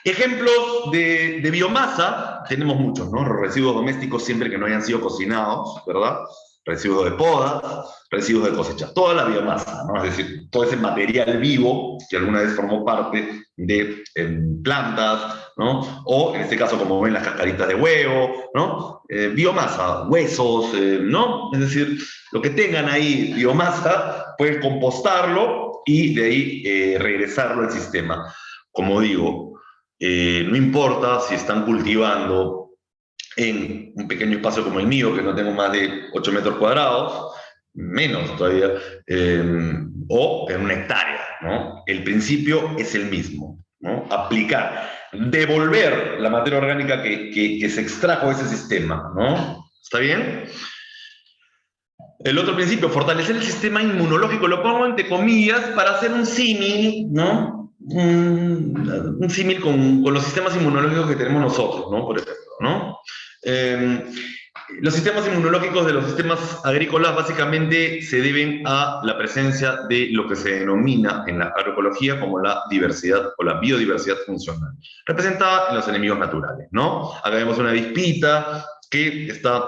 Speaker 1: Ejemplos de biomasa, tenemos muchos, ¿no? Los residuos domésticos siempre que no hayan sido cocinados, ¿verdad? Residuos de poda, residuos de cosecha, toda la biomasa, ¿no? Es decir, todo ese material vivo que alguna vez formó parte de plantas, ¿no? O en este caso, como ven, las cascaritas de huevo, ¿no? Biomasa, huesos, ¿no? Es decir, lo que tengan ahí, biomasa, pueden compostarlo y de ahí regresarlo al sistema. Como digo, no importa si están cultivando en un pequeño espacio como el mío, que no tengo más de 8 metros cuadrados, menos todavía, o en una hectárea, ¿no? El principio es el mismo. ¿no? Aplicar, devolver la materia orgánica que se extrajo de ese sistema, ¿no? ¿Está bien? El otro principio, fortalecer el sistema inmunológico, lo pongo entre comillas para hacer un símil, ¿no? Un símil con los sistemas inmunológicos que tenemos nosotros, ¿no? Por ejemplo, ¿no? Los sistemas inmunológicos de los sistemas agrícolas básicamente se deben a la presencia de lo que se denomina en la agroecología como la diversidad o la biodiversidad funcional, representada en los enemigos naturales, ¿no? Acá vemos una avispita que está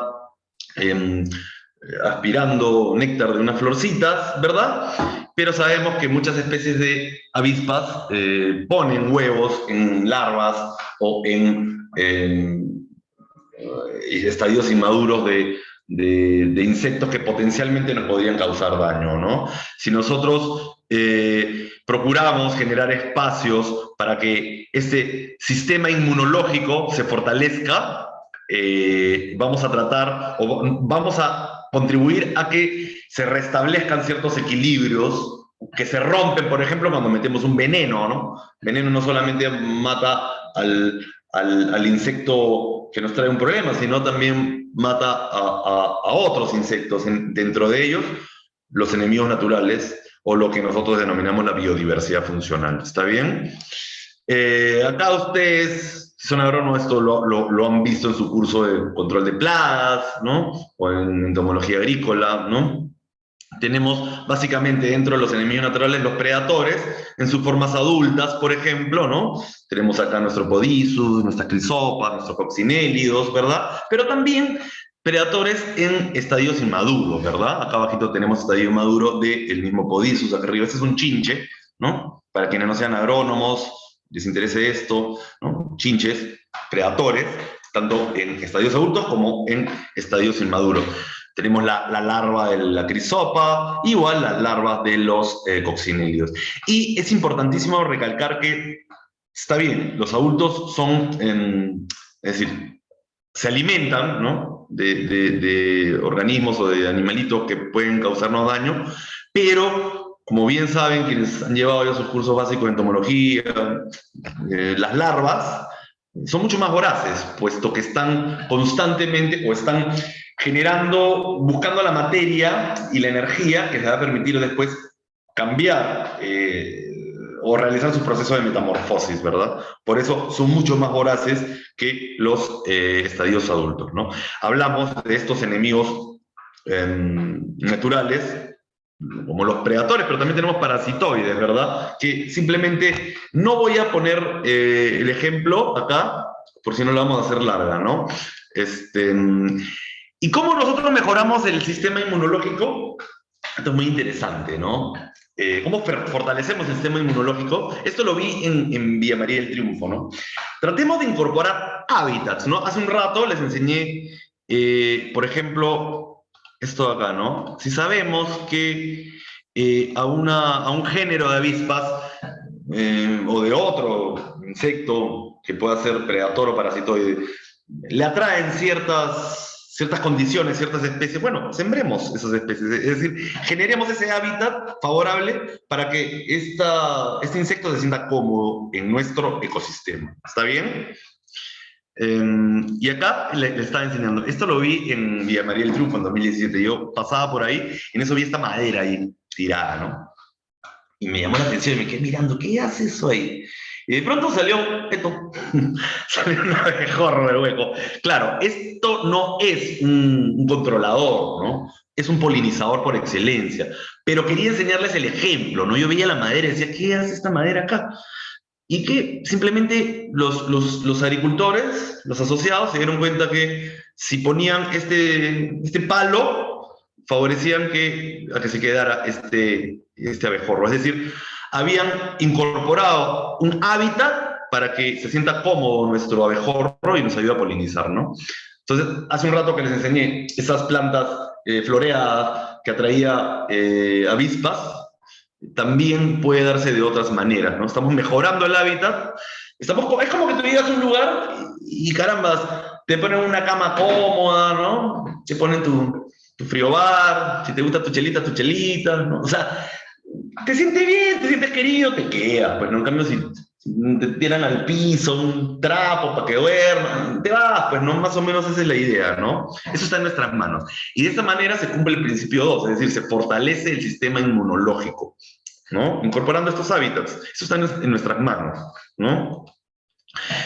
Speaker 1: aspirando néctar de unas florcitas, ¿verdad? Pero sabemos que muchas especies de avispas ponen huevos en larvas o en estadios inmaduros de insectos que potencialmente nos podrían causar daño, ¿no? Si nosotros procuramos generar espacios para que este sistema inmunológico se fortalezca, vamos a tratar o vamos a contribuir a que se restablezcan ciertos equilibrios que se rompen, por ejemplo, cuando metemos un veneno, ¿no? Veneno no solamente mata al insecto que nos trae un problema, sino también mata a otros insectos, dentro de ellos los enemigos naturales o lo que nosotros denominamos la biodiversidad funcional. ¿Está bien? Acá ustedes, si son agrónomos, esto lo han visto en su curso de control de plagas, ¿no? O en entomología agrícola, ¿no? Tenemos básicamente dentro de los enemigos naturales los predadores en sus formas adultas, por ejemplo, ¿no? Tenemos acá nuestro Podicus, nuestras crisopas, nuestros coccinélidos, ¿verdad? Pero también predadores en estadios inmaduros, ¿verdad? Acá abajito tenemos estadio inmaduro del mismo Podicus, acá arriba. Este es un chinche, ¿no? Para quienes no sean agrónomos, les interese esto, ¿no? Chinches, predadores, tanto en estadios adultos como en estadios inmaduros. Tenemos la larva de la crisopa, igual las larvas de los coccinélidos. Y es importantísimo recalcar que, está bien, los adultos son, es decir, se alimentan, ¿no? de organismos o de animalitos que pueden causarnos daño, pero, como bien saben quienes han llevado ya sus cursos básicos de entomología, las larvas son mucho más voraces, puesto que están constantemente o están generando, buscando la materia y la energía que se va a permitir después cambiar o realizar su proceso de metamorfosis, ¿verdad? Por eso son mucho más voraces que los estadios adultos, ¿no? Hablamos de estos enemigos naturales, como los predadores, pero también tenemos parasitoides, ¿verdad? Que simplemente no voy a poner el ejemplo acá, por si no lo vamos a hacer larga, ¿no? ¿Y cómo nosotros mejoramos el sistema inmunológico? Esto es muy interesante, ¿no? ¿Cómo fortalecemos el sistema inmunológico? Esto lo vi en Villa María del Triunfo, ¿no? Tratemos de incorporar hábitats, ¿no? Hace un rato les enseñé, por ejemplo, esto de acá, ¿no? Si sabemos que a un género de avispas o de otro insecto que pueda ser predador o parasitoide, le atraen ciertas condiciones, ciertas especies, bueno, sembremos esas especies, es decir, generemos ese hábitat favorable para que este insecto se sienta cómodo en nuestro ecosistema. ¿Está bien? Y acá le estaba enseñando, esto lo vi en Villa María del Triunfo en 2017, yo pasaba por ahí y en eso vi esta madera ahí tirada, ¿no? Y me llamó la atención y me quedé mirando, ¿qué hace eso ahí? Y de pronto salió esto, salió un abejorro del hueco. Claro, esto no es un controlador, ¿no? Es un polinizador por excelencia. Pero quería enseñarles el ejemplo, ¿no? Yo veía la madera y decía, ¿qué hace esta madera acá? Y que simplemente los agricultores, los asociados, se dieron cuenta que si ponían este palo, favorecían a que se quedara este abejorro. Es decir, habían incorporado un hábitat para que se sienta cómodo nuestro abejorro y nos ayude a polinizar, ¿no? Entonces, hace un rato que les enseñé esas plantas floreadas que atraía avispas, también puede darse de otras maneras, ¿no? Estamos mejorando el hábitat, es como que tú llegas a un lugar y carambas, te ponen una cama cómoda, ¿no? Te ponen tu frigobar, si te gusta tu chelita, ¿no? O sea, te sientes bien, te sientes querido, te quedas, pues, ¿no? En cambio, si te tiran al piso un trapo para que duerman, te vas, pues, ¿no? Más o menos esa es la idea, ¿no? Eso está en nuestras manos. Y de esta manera se cumple el principio 2, es decir, se fortalece el sistema inmunológico, ¿no? Incorporando estos hábitos. Eso está en nuestras manos, ¿no?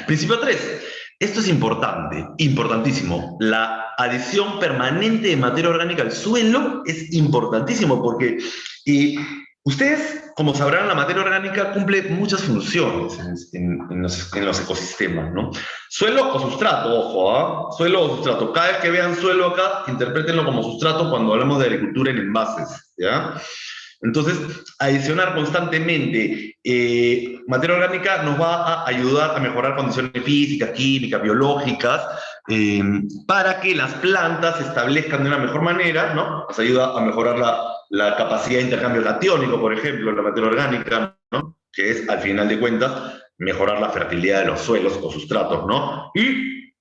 Speaker 1: Principio 3. Esto es importante, importantísimo. La adición permanente de materia orgánica al suelo es importantísimo porque ustedes, como sabrán, la materia orgánica cumple muchas funciones en los ecosistemas, ¿no? Suelo o sustrato, ojo, ¿ah? Suelo o sustrato. Cada vez que vean suelo acá, interprétenlo como sustrato cuando hablamos de agricultura en envases, ¿ya? Entonces, adicionar constantemente materia orgánica nos va a ayudar a mejorar condiciones físicas, químicas, biológicas, para que las plantas se establezcan de una mejor manera, ¿no? Nos ayuda a mejorar la capacidad de intercambio catiónico, por ejemplo, la materia orgánica, ¿no? Que es, al final de cuentas, mejorar la fertilidad de los suelos o sustratos, ¿no? Y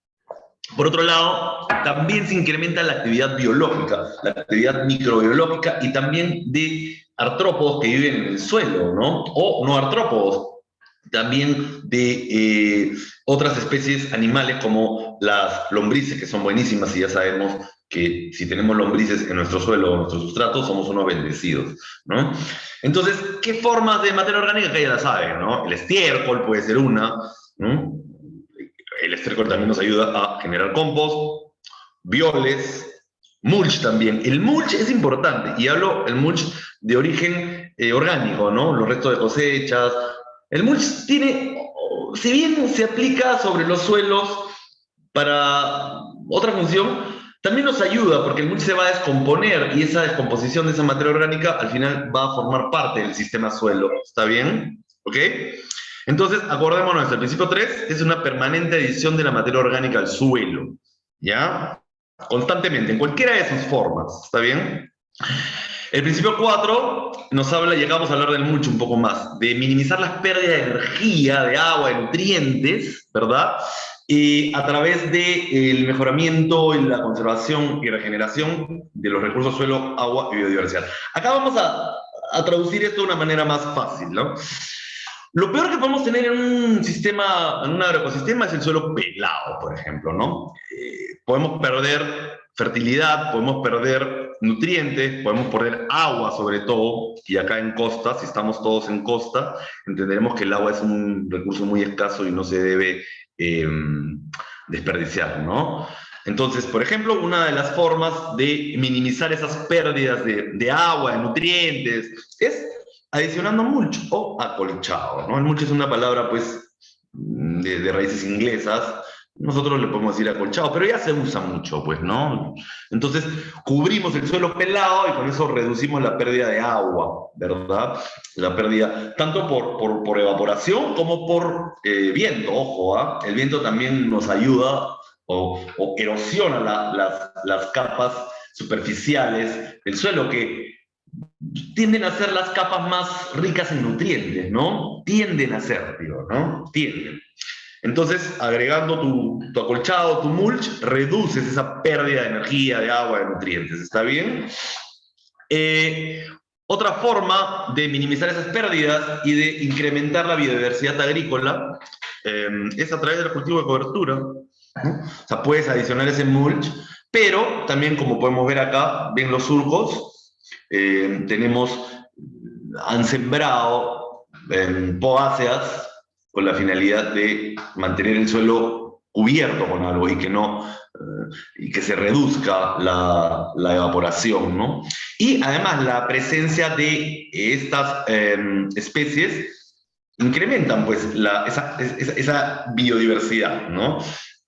Speaker 1: por otro lado, también se incrementa la actividad biológica, la actividad microbiológica y también de artrópodos que viven en el suelo, ¿no? O no artrópodos, también de otras especies animales como las lombrices, que son buenísimas y ya sabemos que si tenemos lombrices en nuestro suelo o en nuestro sustrato, somos unos bendecidos, ¿no? Entonces, ¿qué formas de materia orgánica que ya la saben, ¿no? El estiércol puede ser una, ¿no? El estiércol también nos ayuda a generar compost, bioles, mulch también. El mulch es importante, y hablo el mulch de origen orgánico, ¿no? Los restos de cosechas. El mulch tiene, si bien se aplica sobre los suelos para otra función, también nos ayuda porque el mulch se va a descomponer y esa descomposición de esa materia orgánica al final va a formar parte del sistema suelo. ¿Está bien? ¿Ok? Entonces, acordémonos, el principio 3 es una permanente adición de la materia orgánica al suelo, ¿ya? Constantemente, en cualquiera de sus formas, ¿está bien? El principio 4 nos habla, llegamos a hablar del mulch un poco más, de minimizar las pérdidas de energía, de agua, de nutrientes, ¿verdad? Y a través del mejoramiento y la conservación y regeneración de los recursos suelo, agua y biodiversidad. Acá vamos a traducir esto de una manera más fácil, ¿no? Lo peor que podemos tener en un sistema, en un agroecosistema, es el suelo pelado, por ejemplo, ¿no? Podemos perder fertilidad, podemos perder nutrientes, podemos perder agua sobre todo, y acá en costa, si estamos todos en costa, entenderemos que el agua es un recurso muy escaso y no se debe desperdiciar, ¿no? Entonces, por ejemplo, una de las formas de minimizar esas pérdidas de agua, de nutrientes, es adicionando mulch o acolchado, ¿no? El mulch es una palabra, pues, de raíces inglesas. Nosotros le podemos decir acolchado, pero ya se usa mucho, pues, ¿no? Entonces, cubrimos el suelo pelado y con eso reducimos la pérdida de agua, ¿verdad? La pérdida, tanto por evaporación como por viento, ojo, ¿ah? El viento también nos ayuda o erosiona las capas superficiales del suelo, que tienden a ser las capas más ricas en nutrientes, ¿no? Tienden a ser, digo, ¿no? Tienden. Entonces, agregando tu acolchado, tu mulch, reduces esa pérdida de energía, de agua, de nutrientes. ¿Está bien? Otra forma de minimizar esas pérdidas y de incrementar la biodiversidad agrícola es a través del cultivo de cobertura, ¿no? O sea, puedes adicionar ese mulch, pero también, como podemos ver acá, ven los surcos, han sembrado poáceas con la finalidad de mantener el suelo cubierto con algo y y que se reduzca la evaporación, ¿no? Y además la presencia de estas especies incrementan, pues, esa biodiversidad, ¿no?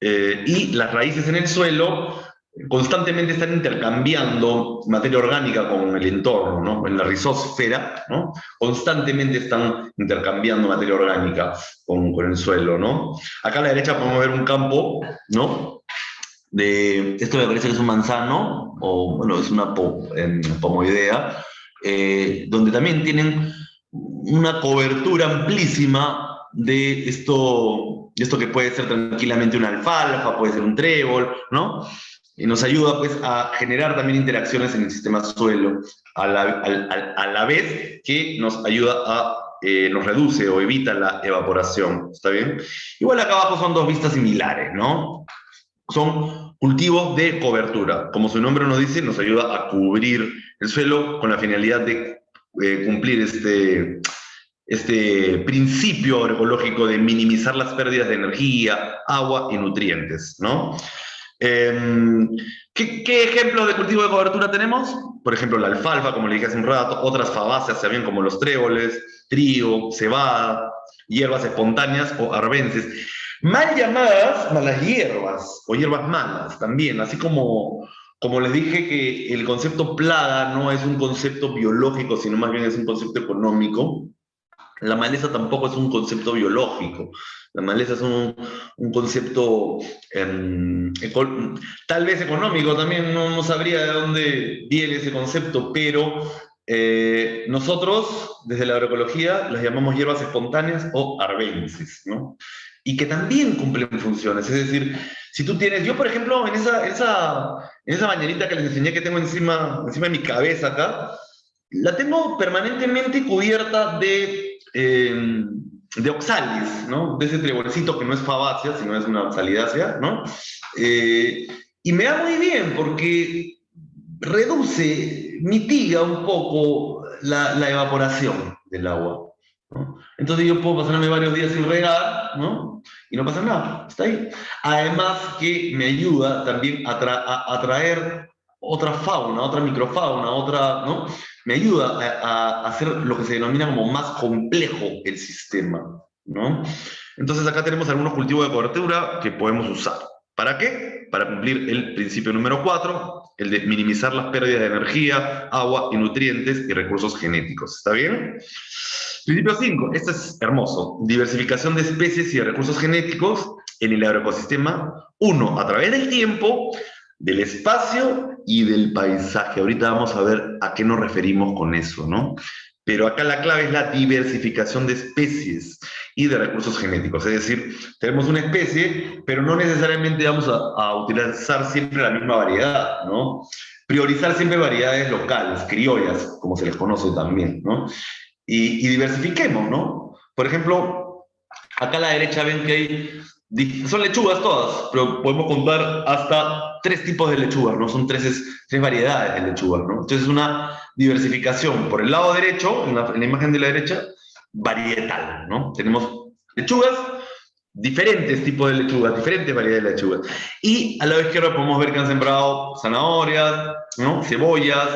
Speaker 1: Y las raíces en el suelo constantemente están intercambiando materia orgánica con el entorno, ¿no? En la rizósfera, ¿no? Constantemente están intercambiando materia orgánica con el suelo, ¿no? Acá a la derecha podemos ver un campo, ¿no? Esto me parece que es un manzano, o bueno, es una pomoidea, donde también tienen una cobertura amplísima de esto que puede ser tranquilamente una alfalfa, puede ser un trébol, ¿no? Y nos ayuda, pues, a generar también interacciones en el sistema suelo, a la vez que nos ayuda a nos reduce o evita la evaporación, ¿está bien? Igual acá abajo son dos vistas similares, ¿no? Son cultivos de cobertura. Como su nombre nos dice, nos ayuda a cubrir el suelo con la finalidad de cumplir este principio agroecológico de minimizar las pérdidas de energía, agua y nutrientes, ¿no? ¿Qué ejemplos de cultivo de cobertura tenemos? Por ejemplo, la alfalfa, como le dije hace un rato, otras fabáceas también como los tréboles, trigo, cebada, hierbas espontáneas o arbences. Mal llamadas malas hierbas o hierbas malas también, así como les dije que el concepto plaga no es un concepto biológico, sino más bien es un concepto económico. La maleza tampoco es un concepto biológico. La maleza es un concepto tal vez económico también, no sabría de dónde viene ese concepto, pero nosotros, desde la agroecología, las llamamos hierbas espontáneas o arbences, ¿no? Y que también cumplen funciones. Es decir, si tú tienes, yo por ejemplo, en esa bañerita que les enseñé que tengo encima de mi cabeza acá, la tengo permanentemente cubierta de oxalis, ¿no? De ese trebolecito que no es fabácea, sino es una oxalidácea, ¿no? Y me da muy bien porque mitiga un poco la evaporación del agua, ¿no? Entonces yo puedo pasarme varios días sin regar, ¿no? Y no pasa nada, está ahí. Además que me ayuda también a atraer otra fauna, otra microfauna, ¿no? Me ayuda a hacer lo que se denomina como más complejo el sistema, ¿no? Entonces acá tenemos algunos cultivos de cobertura que podemos usar. ¿Para qué? Para cumplir el principio número 4, el de minimizar las pérdidas de energía, agua y nutrientes y recursos genéticos. ¿Está bien? Principio 5, este es hermoso. Diversificación de especies y de recursos genéticos en el agroecosistema. 1, a través del tiempo, del espacio y del paisaje. Ahorita vamos a ver a qué nos referimos con eso, ¿no? Pero acá la clave es la diversificación de especies y de recursos genéticos. Es decir, tenemos una especie, pero no necesariamente vamos a utilizar siempre la misma variedad, ¿no? Priorizar siempre variedades locales, criollas, como se les conoce también, ¿no? Y diversifiquemos, ¿no? Por ejemplo, acá a la derecha ven que son lechugas todas, pero podemos contar hasta 3 tipos de lechugas, ¿no? Son tres variedades de lechugas, ¿no? Entonces es una diversificación. Por el lado derecho, en la imagen de la derecha, varietal, ¿no? Tenemos lechugas, diferentes tipos de lechugas, diferentes variedades de lechugas. Y al lado izquierdo podemos ver que han sembrado zanahorias, ¿no? Cebollas,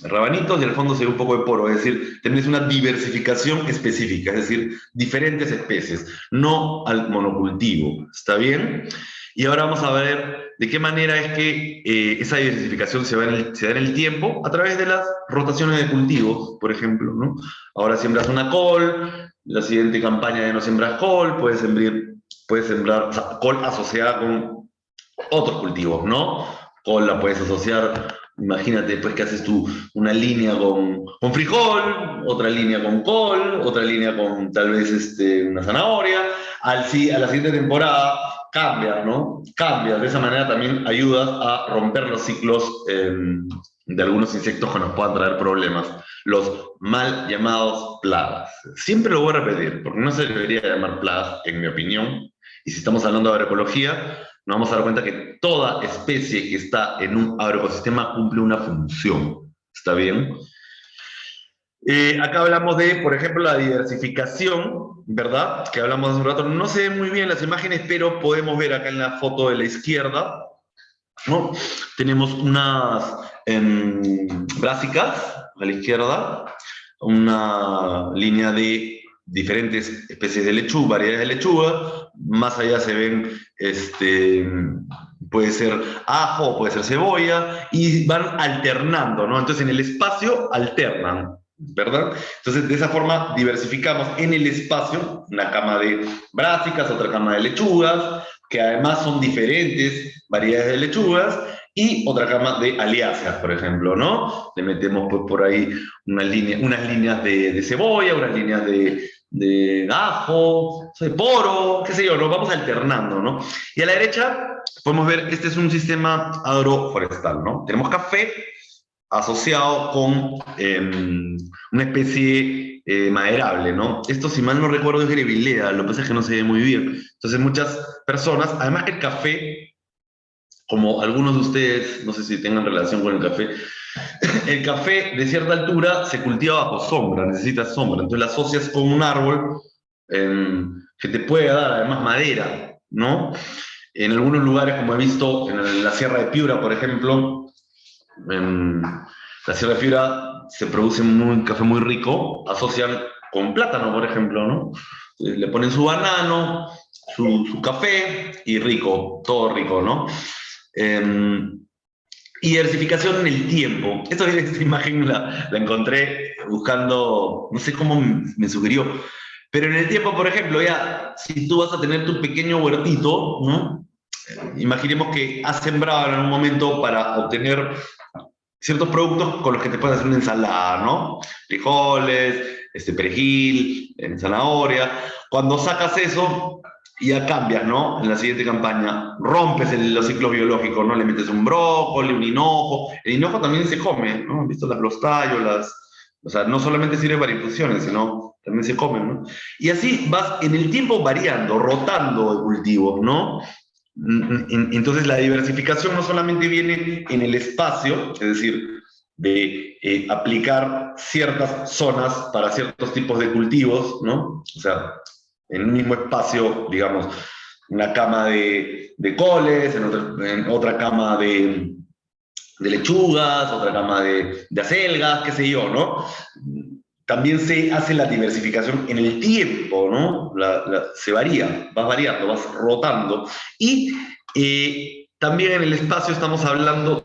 Speaker 1: rabanitos, y al fondo se ve un poco de poro, es decir, tenés una diversificación específica, es decir, diferentes especies, no al monocultivo, ¿está bien? Y ahora vamos a ver de qué manera es que esa diversificación se da en el tiempo a través de las rotaciones de cultivos, por ejemplo, ¿no? Ahora siembras una col, la siguiente campaña ya no siembras col, puedes sembrar, o sea, col asociada con otros cultivos, ¿no? Col la puedes asociar, imagínate después que haces tú una línea con frijol, otra línea con col, otra línea con tal vez una zanahoria, a la siguiente temporada cambias, ¿no? Cambias, de esa manera también ayudas a romper los ciclos de algunos insectos que nos puedan traer problemas, los mal llamados plagas. Siempre lo voy a repetir, porque no se debería llamar plagas, en mi opinión, y si estamos hablando de agroecología, nos vamos a dar cuenta que toda especie que está en un agroecosistema cumple una función. ¿Está bien? Acá hablamos de, por ejemplo, la diversificación, ¿verdad? Que hablamos hace un rato. No se ven muy bien las imágenes, pero podemos ver acá en la foto de la izquierda, ¿no? Tenemos unas brásicas a la izquierda, una línea de diferentes especies de lechuga, variedades de lechuga. Más allá se ven, puede ser ajo, puede ser cebolla, y van alternando, ¿no? Entonces en el espacio alternan, ¿verdad? Entonces de esa forma diversificamos en el espacio una cama de brásicas, otra cama de lechugas, que además son diferentes variedades de lechugas, y otra cama de aliáceas, por ejemplo, ¿no? Le metemos pues, por ahí unas líneas de cebolla, unas líneas de ajo, de poro, qué sé yo, nos vamos alternando, ¿no? Y a la derecha podemos ver, este es un sistema agroforestal, ¿no? Tenemos café asociado con una especie maderable, ¿no? Esto, si mal no recuerdo, es Grevilea, lo que pasa es que no se ve muy bien. Entonces muchas personas, además que el café, como algunos de ustedes, no sé si tengan relación con el café de cierta altura se cultiva bajo sombra, necesita sombra, entonces lo asocias con un árbol que te puede dar además madera, ¿no? En algunos lugares, como he visto en la Sierra de Piura, por ejemplo, en la Sierra de Piura se produce un café muy rico, asocian con plátano, por ejemplo, ¿no? Le ponen su banano, su café y rico, todo rico, ¿no? Y diversificación en el tiempo. Esta imagen la encontré buscando, no sé cómo me sugirió, pero en el tiempo, por ejemplo, ya, si tú vas a tener tu pequeño huertito, ¿no? Imaginemos que has sembrado en algún momento para obtener ciertos productos con los que te puedes hacer una ensalada, ¿no? Frijoles, perejil, zanahoria. Cuando sacas eso, ya cambias, ¿no? En la siguiente campaña, rompes los ciclos biológicos, ¿no? Le metes un brócoli, un hinojo. El hinojo también se come, ¿no? ¿Han visto los tallos, o sea, no solamente sirve para infusiones, sino también se comen, ¿no? Y así vas en el tiempo variando, rotando de cultivos, ¿no? Entonces la diversificación no solamente viene en el espacio, es decir, de aplicar ciertas zonas para ciertos tipos de cultivos, ¿no? O sea, en un mismo espacio, digamos, una cama de coles, en otra cama de lechugas, otra cama de acelgas, qué sé yo, ¿no? También se hace la diversificación en el tiempo, ¿no? Se varía, vas variando, vas rotando. Y también en el espacio estamos hablando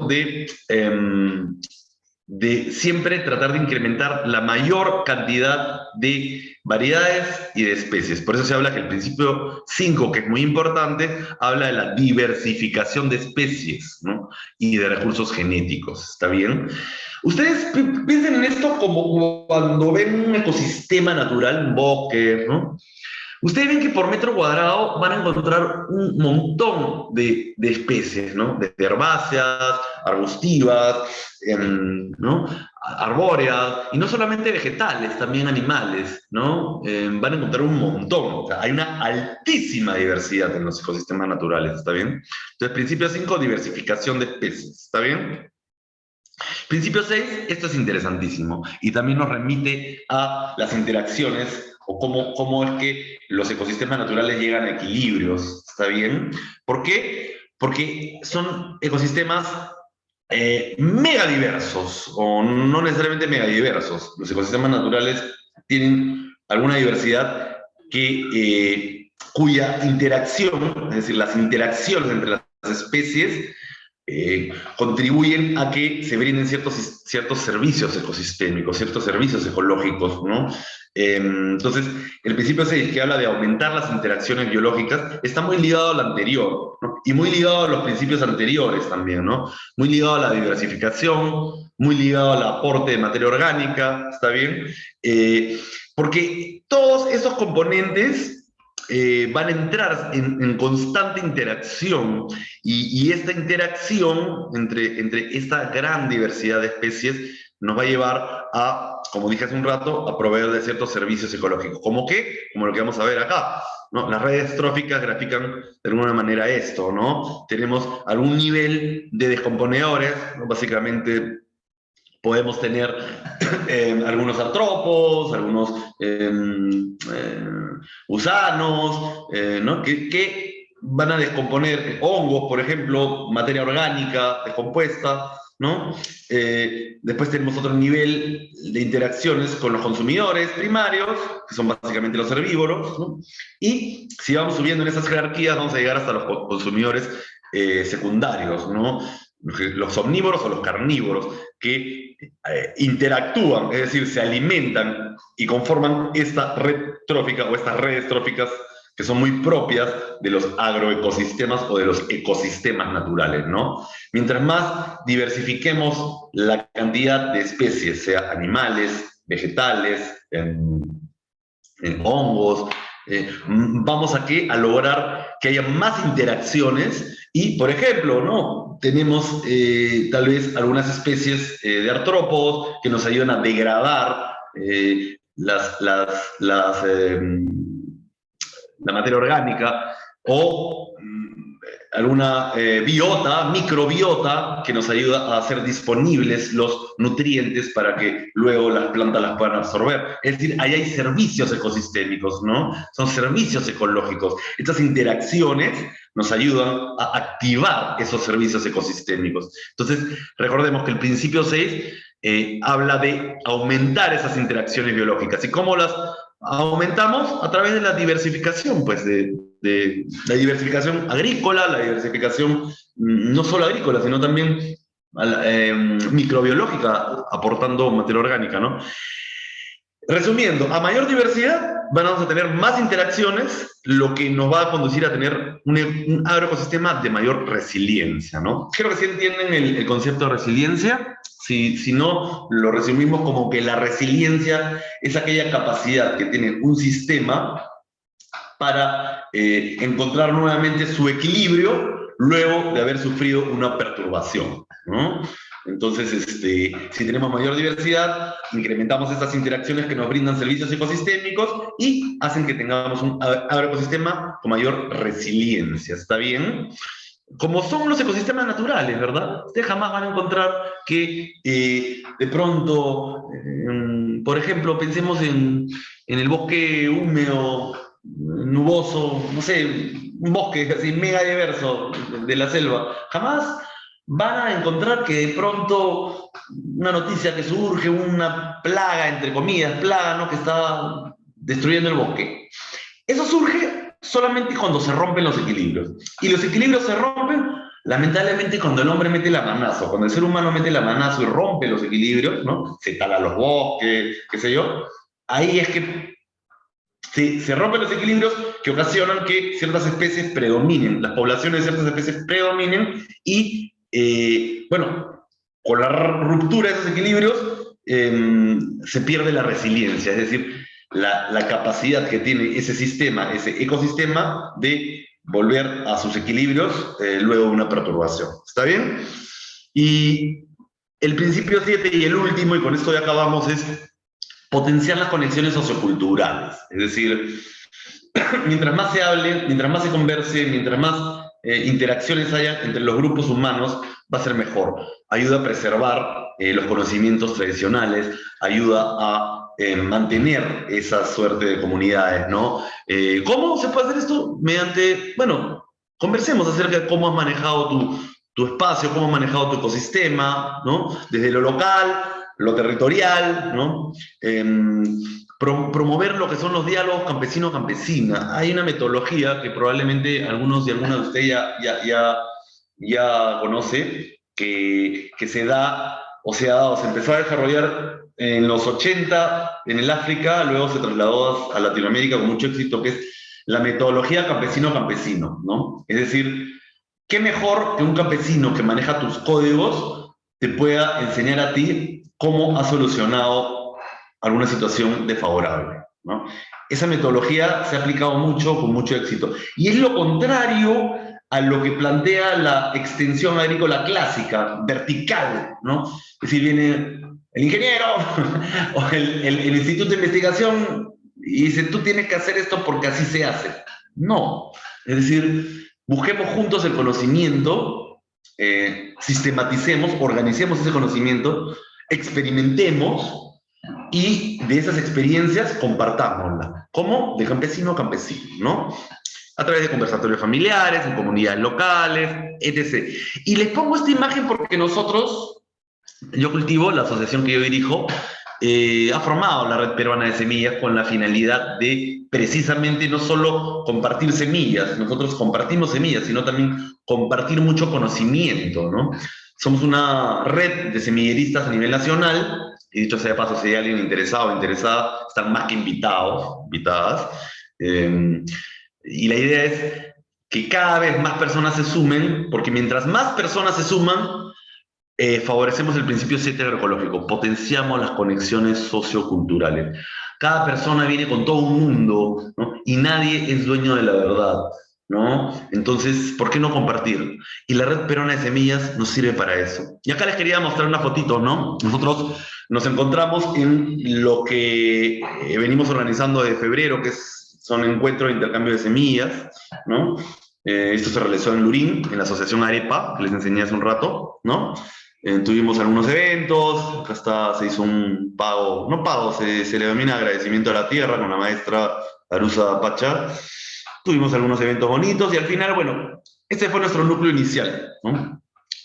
Speaker 1: de siempre tratar de incrementar la mayor cantidad de variedades y de especies. Por eso se habla que el principio 5, que es muy importante, habla de la diversificación de especies, ¿no? Y de recursos genéticos, ¿está bien? Ustedes piensen en esto como cuando ven un ecosistema natural, un bosque, ¿no? Ustedes ven que por metro cuadrado van a encontrar un montón de especies, ¿no? Desde herbáceas, arbustivas, ¿no? Arbóreas, y no solamente vegetales, también animales, ¿no? Van a encontrar un montón. O sea, hay una altísima diversidad en los ecosistemas naturales, ¿está bien? Entonces, principio 5, diversificación de especies, ¿está bien? Principio 6, esto es interesantísimo y también nos remite a las interacciones o cómo es que los ecosistemas naturales llegan a equilibrios, ¿está bien? ¿Por qué? Porque son ecosistemas mega diversos o no necesariamente mega diversos. Los ecosistemas naturales tienen alguna diversidad cuya interacción, es decir, las interacciones entre las especies contribuyen a que se brinden ciertos servicios ecosistémicos, ciertos servicios ecológicos, ¿no? Entonces, el principio 6, que habla de aumentar las interacciones biológicas, está muy ligado al anterior, ¿no? Y muy ligado a los principios anteriores también, ¿no? Muy ligado a la diversificación, muy ligado al aporte de materia orgánica, ¿está bien? Porque todos esos componentes van a entrar en constante interacción y esta interacción entre esta gran diversidad de especies nos va a llevar a, como dije hace un rato, a proveer de ciertos servicios ecológicos. ¿Cómo qué? Como lo que vamos a ver acá, ¿no? Las redes tróficas grafican de alguna manera esto, ¿no? Tenemos algún nivel de descomponedores, ¿no? Básicamente podemos tener algunos artrópodos, algunos gusanos, ¿no? que van a descomponer hongos, por ejemplo, materia orgánica descompuesta, ¿no? Después tenemos otro nivel de interacciones con los consumidores primarios, que son básicamente los herbívoros, ¿no? Y si vamos subiendo en esas jerarquías, vamos a llegar hasta los consumidores secundarios, ¿no? Los omnívoros o los carnívoros, que interactúan, es decir, se alimentan y conforman esta red trófica o estas redes tróficas que son muy propias de los agroecosistemas o de los ecosistemas naturales, ¿no? Mientras más diversifiquemos la cantidad de especies, sea animales, vegetales, hongos, vamos aquí a lograr que haya más interacciones y, por ejemplo, ¿no? Tenemos tal vez algunas especies de artrópodos que nos ayudan a degradar la materia orgánica, o alguna biota, microbiota, que nos ayuda a hacer disponibles los nutrientes para que luego las plantas las puedan absorber. Es decir, ahí hay servicios ecosistémicos, ¿no? Son servicios ecológicos. Estas interacciones nos ayudan a activar esos servicios ecosistémicos. Entonces, recordemos que el principio 6 habla de aumentar esas interacciones biológicas. ¿Y cómo las aumentamos? A través de la diversificación, pues, de la diversificación agrícola, la diversificación no solo agrícola, sino también microbiológica, aportando materia orgánica, ¿no? Resumiendo, a mayor diversidad vamos a tener más interacciones, lo que nos va a conducir a tener un agroecosistema de mayor resiliencia, ¿no? Creo que sí entienden el concepto de resiliencia. Si no, lo resumimos como que la resiliencia es aquella capacidad que tiene un sistema para encontrar nuevamente su equilibrio luego de haber sufrido una perturbación, ¿no? Entonces, si tenemos mayor diversidad, incrementamos estas interacciones que nos brindan servicios ecosistémicos y hacen que tengamos un agroecosistema con mayor resiliencia. ¿Está bien? Como son los ecosistemas naturales, ¿verdad? Ustedes jamás van a encontrar que de pronto, por ejemplo, pensemos en el bosque húmedo, nuboso, no sé, un bosque así mega diverso de la selva. Jamás van a encontrar que de pronto una noticia que surge, una plaga, entre comillas, plaga, ¿no? Que está destruyendo el bosque. Eso surge solamente cuando se rompen los equilibrios. Y los equilibrios se rompen, lamentablemente, cuando el hombre mete la manazo, cuando el ser humano mete la manazo y rompe los equilibrios, ¿no? Se tala los bosques, qué sé yo, ahí es que se rompen los equilibrios que ocasionan que ciertas especies predominen, las poblaciones de ciertas especies predominen y, bueno, con la ruptura de esos equilibrios se pierde la resiliencia, es decir, la capacidad que tiene ese sistema, ese ecosistema, de volver a sus equilibrios luego de una perturbación. ¿Está bien? Y el principio 7 y el último, y con esto ya acabamos, es potenciar las conexiones socioculturales. Es decir, mientras más se hable, mientras más se converse, mientras más interacciones haya entre los grupos humanos, va a ser mejor. Ayuda a preservar los conocimientos tradicionales, ayuda a mantener esa suerte de comunidades, ¿no? ¿Cómo se puede hacer esto? Mediante, bueno, conversemos acerca de cómo has manejado tu espacio, cómo has manejado tu ecosistema, ¿no? Desde lo local, lo territorial, ¿no? Promover lo que son los diálogos campesino-campesina. Hay una metodología que probablemente algunos y algunas de ustedes ya conoce, que se da o se ha dado, se empezó a desarrollar en los 80 en el África, luego se trasladó a Latinoamérica con mucho éxito, que es la metodología campesino-campesino, ¿no? Es decir, ¿qué mejor que un campesino que maneja tus códigos te pueda enseñar a ti cómo ha solucionado alguna situación desfavorable, ¿no? Esa metodología se ha aplicado mucho, con mucho éxito. Y es lo contrario a lo que plantea la extensión agrícola clásica, vertical, ¿no? Es decir, viene el ingeniero o el instituto de investigación y dice, tú tienes que hacer esto porque así se hace. No, es decir, busquemos juntos el conocimiento, sistematicemos, organicemos ese conocimiento, experimentemos y de esas experiencias compartámoslas. ¿Cómo? De campesino a campesino, ¿no? A través de conversatorios familiares, en comunidades locales, etc. Y les pongo esta imagen porque yo cultivo, la asociación que yo dirijo, ha formado la Red Peruana de Semillas con la finalidad de precisamente no solo compartir semillas, nosotros compartimos semillas, sino también compartir mucho conocimiento, ¿no? Somos una red de semilleristas a nivel nacional, y dicho sea de paso, si hay alguien interesado o interesada, están más que invitadas. Y la idea es que cada vez más personas se sumen, porque mientras más personas se suman, favorecemos el principio 7 agroecológico, potenciamos las conexiones socioculturales. Cada persona viene con todo un mundo, ¿no? Y nadie es dueño de la verdad, ¿no? Entonces, ¿por qué no compartir? Y la Red Peruana de Semillas nos sirve para eso. Y acá les quería mostrar una fotito, ¿no? Nosotros Nos encontramos en lo que venimos organizando desde febrero, que son encuentros de intercambio de semillas, ¿no? Esto se realizó en Lurín, en la asociación Arepa, que les enseñé hace un rato, ¿no? Tuvimos algunos eventos, acá está, se hizo un pago, no pago, se le denomina agradecimiento a la tierra con la maestra Arusa Pacha. Tuvimos algunos eventos bonitos y al final, bueno, este fue nuestro núcleo inicial, ¿no?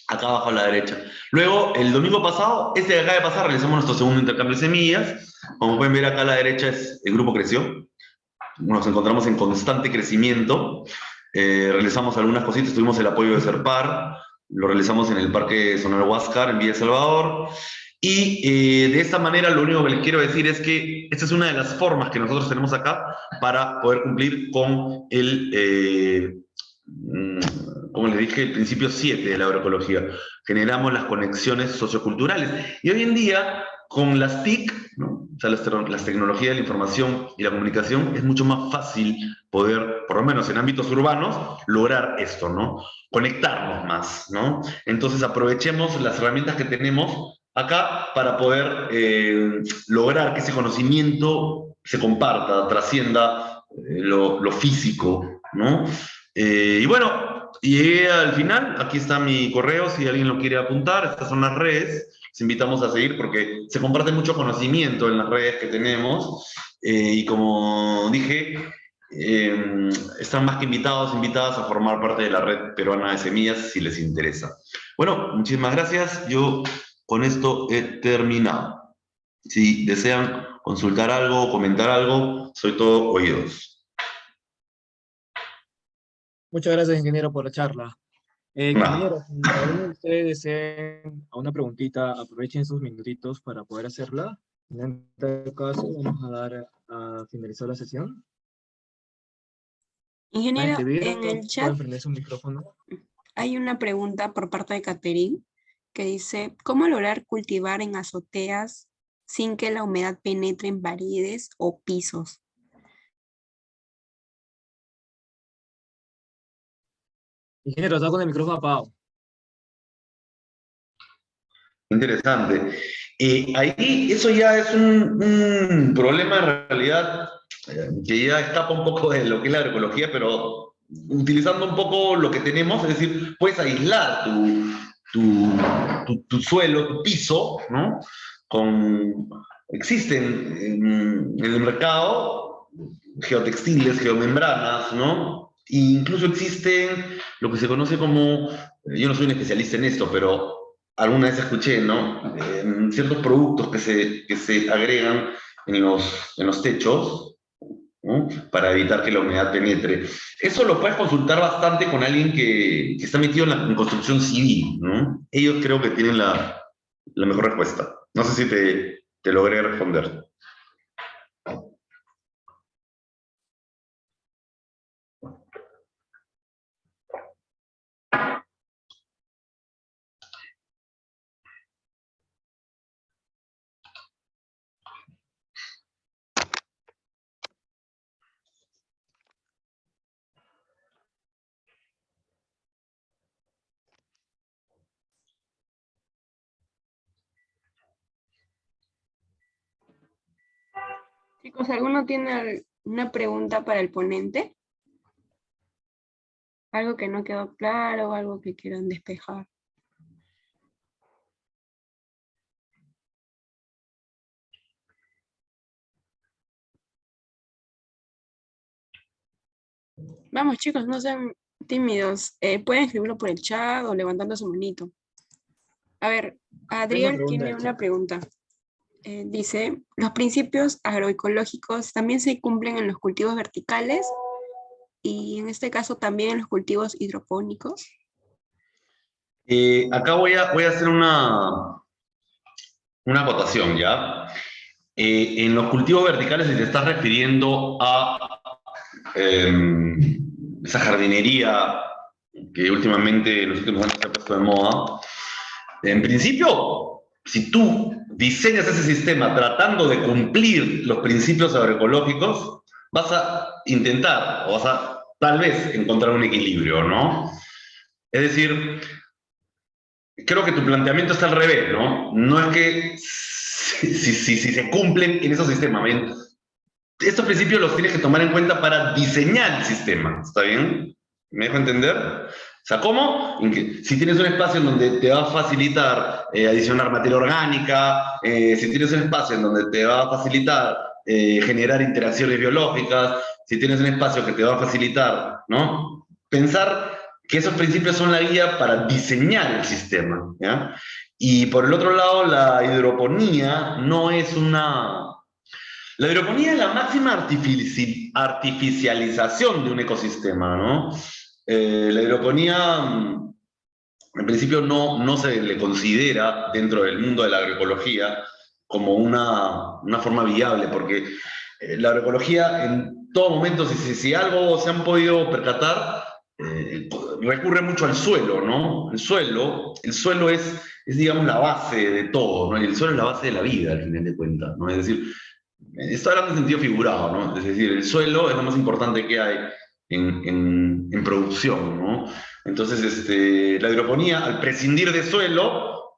Speaker 1: Acá abajo a la derecha. Luego, el domingo pasado, este de acá de pasar, realizamos nuestro segundo intercambio de semillas. Como pueden ver acá a la derecha, el grupo creció. Nos encontramos en constante crecimiento. Realizamos algunas cositas, tuvimos el apoyo de Serpar, lo realizamos en el Parque Zonal Huáscar, en Villa El Salvador. Y de esta manera lo único que les quiero decir es que esta es una de las formas que nosotros tenemos acá para poder cumplir con como les dije, el principio 7 de la agroecología. Generamos las conexiones socioculturales. Y hoy en día, con las TIC, ¿no? O sea, las tecnologías de la información y la comunicación, es mucho más fácil poder, por lo menos en ámbitos urbanos, lograr esto, ¿no? Conectarnos más, ¿no? Entonces aprovechemos las herramientas que tenemos acá para poder lograr que ese conocimiento se comparta, trascienda lo físico, ¿no? Y bueno, llegué al final, aquí está mi correo si alguien lo quiere apuntar, estas son las redes, les invitamos a seguir porque se comparte mucho conocimiento en las redes que tenemos y como dije, están más que invitados, invitadas a formar parte de la red peruana de semillas si les interesa. Bueno, muchísimas gracias, yo con esto he terminado. Si desean consultar algo, comentar algo, soy todo oídos.
Speaker 2: Muchas gracias, ingeniero, por la charla.
Speaker 1: Nada.
Speaker 2: Ingeniero, si alguno de ustedes deseen a una preguntita, aprovechen sus minutitos para poder hacerla. En este caso, vamos a dar a finalizar la sesión. Pueden
Speaker 3: Ingeniero,
Speaker 2: escribir,
Speaker 3: en el chat
Speaker 2: pueden prender su micrófono.
Speaker 3: hay una pregunta por parte de Catherine que dice, ¿cómo lograr cultivar en azoteas sin que la humedad penetre en paredes o pisos?
Speaker 2: Ingeniero, está con el micrófono apagado.
Speaker 1: Interesante. Ahí eso ya es un problema en realidad que ya escapa un poco de lo que es la agroecología, pero utilizando un poco lo que tenemos, es decir, puedes aislar tu suelo, tu piso, ¿no? Existen en el mercado geotextiles, geomembranas, ¿no? E incluso existen lo que se conoce como, yo no soy un especialista en esto, pero alguna vez escuché, ¿no? Ciertos productos que se agregan en los techos, ¿no? Para evitar que la humedad penetre. Eso lo puedes consultar bastante con alguien que está metido en construcción civil, ¿no? Ellos creo que tienen la mejor respuesta. No sé si te logré responder.
Speaker 3: Chicos, ¿alguno tiene una pregunta para el ponente? ¿Algo que no quedó claro o algo que quieran despejar? Vamos, chicos, no sean tímidos. Pueden escribirlo por el chat o levantando su manito. A ver,
Speaker 2: Tengo una
Speaker 3: Adriel
Speaker 2: pregunta
Speaker 3: tiene
Speaker 2: del
Speaker 3: una
Speaker 2: chat.
Speaker 3: pregunta. Dice, ¿los principios agroecológicos también se cumplen en los cultivos verticales y en este caso también en los cultivos hidropónicos?
Speaker 1: Acá voy a hacer una acotación, ¿ya? En los cultivos verticales, si te estás refiriendo a esa jardinería que últimamente en los últimos años se ha puesto de moda, en principio, si tú diseñas ese sistema tratando de cumplir los principios agroecológicos, vas a intentar o vas a tal vez encontrar un equilibrio, ¿no? Es decir, creo que tu planteamiento está al revés, ¿no? No es que si se cumplen en esos sistemas. ¿Ven? Estos principios los tienes que tomar en cuenta para diseñar el sistema, ¿está bien? ¿Me dejo entender? O sea, ¿cómo? Si tienes un espacio en donde te va a facilitar adicionar materia orgánica, si tienes un espacio en donde te va a facilitar generar interacciones biológicas, si tienes un espacio que te va a facilitar, ¿no? Pensar que esos principios son la guía para diseñar el sistema, ¿ya? Y por el otro lado, la hidroponía no es una... La hidroponía es la máxima artificialización de un ecosistema, ¿no? La hidroponía, en principio, no se le considera dentro del mundo de la agroecología como una forma viable, porque la agroecología en todo momento, si algo se han podido percatar, recurre mucho al suelo, ¿no? El suelo es, digamos, la base de todo, ¿no? Y el suelo es la base de la vida, al final de cuentas, ¿no? Es decir, esto hablando en sentido figurado, ¿no? Es decir, el suelo es lo más importante que hay en producción, ¿no? Entonces, la hidroponía, al prescindir de suelo,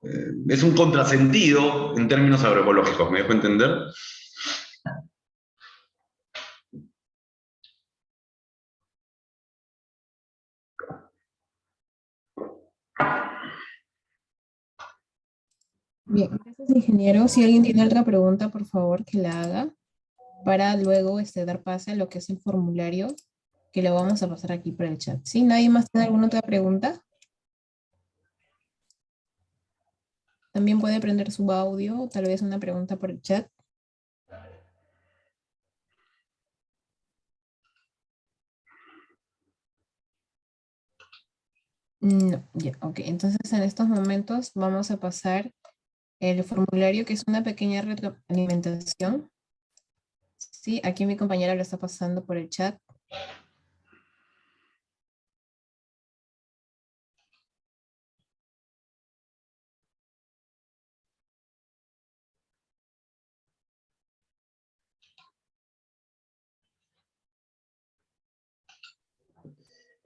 Speaker 1: es un contrasentido en términos agroecológicos, ¿me dejo entender?
Speaker 4: Bien, gracias, ingeniero. Si alguien tiene otra pregunta, por favor, que la haga para luego dar pase a lo que es el formulario que lo vamos a pasar aquí por el chat. ¿Sí? ¿Nadie más tiene alguna otra pregunta? También puede prender su audio, o tal vez una pregunta por el chat. No, ya, ok. Entonces en estos momentos vamos a pasar el formulario, que es una pequeña retroalimentación. Sí, aquí mi compañera lo está pasando por el chat.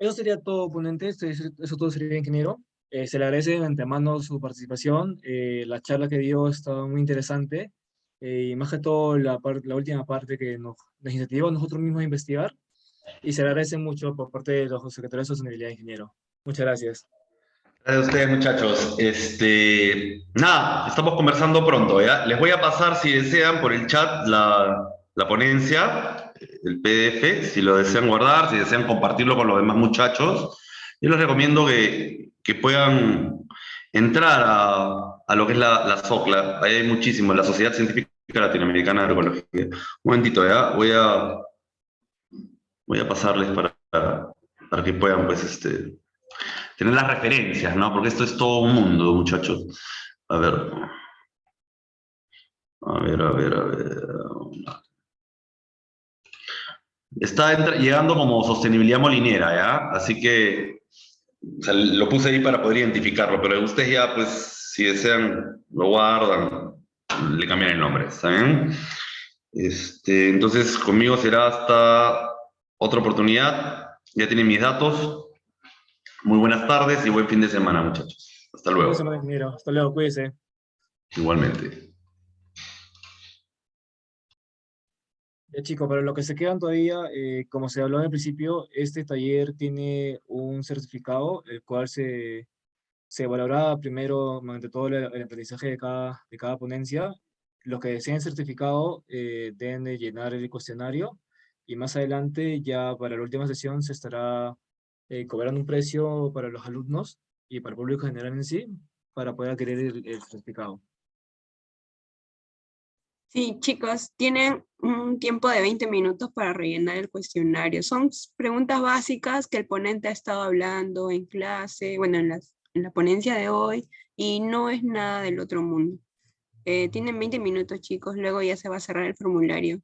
Speaker 2: Eso sería todo, ponente. Eso todo sería, ingeniero. Se le agradece de antemano su participación. La charla que dio estaba muy interesante. Y más que todo, la última parte que nos incentivó a nosotros mismos a investigar. Y se le agradece mucho por parte de los secretarios de sostenibilidad, ingeniero. Muchas gracias.
Speaker 1: Gracias a ustedes, muchachos. Nada, estamos conversando pronto, ¿ya? Les voy a pasar, si desean, por el chat la ponencia, el PDF, si lo desean guardar, si desean compartirlo con los demás muchachos. Yo les recomiendo que puedan entrar a lo que es la SOCLA. Ahí hay muchísimo, la Sociedad Científica Latinoamericana de Agroecología. Un momentito, ¿ya? Voy a pasarles para que puedan, pues, tener las referencias, ¿no? Porque esto es todo un mundo, muchachos. A ver, a ver. Está llegando como sostenibilidad molinera, ¿ya? Así que, o sea, lo puse ahí para poder identificarlo, pero ustedes ya, pues, si desean, lo guardan, le cambian el nombre, ¿está bien? Entonces, conmigo será hasta otra oportunidad. Ya tienen mis datos. Muy buenas tardes y buen fin de semana, muchachos. Hasta
Speaker 2: Buena
Speaker 1: luego.
Speaker 2: semana, ingeniero. Hasta luego, cuídese.
Speaker 1: Igualmente.
Speaker 2: Ya, chicos, para los que se quedan todavía, como se habló en el principio, este taller tiene un certificado, el cual se valora primero, mediante todo el aprendizaje de cada ponencia. Los que deseen certificado deben de llenar el cuestionario y más adelante, ya para la última sesión, se estará cobrando un precio para los alumnos y para el público general en sí, para poder adquirir el certificado.
Speaker 3: Sí, chicos, tienen un tiempo de 20 minutos para rellenar el cuestionario. Son preguntas básicas que el ponente ha estado hablando en clase, bueno, en la ponencia de hoy, y no es nada del otro mundo. Tienen 20 minutos, chicos, luego ya se va a cerrar el formulario.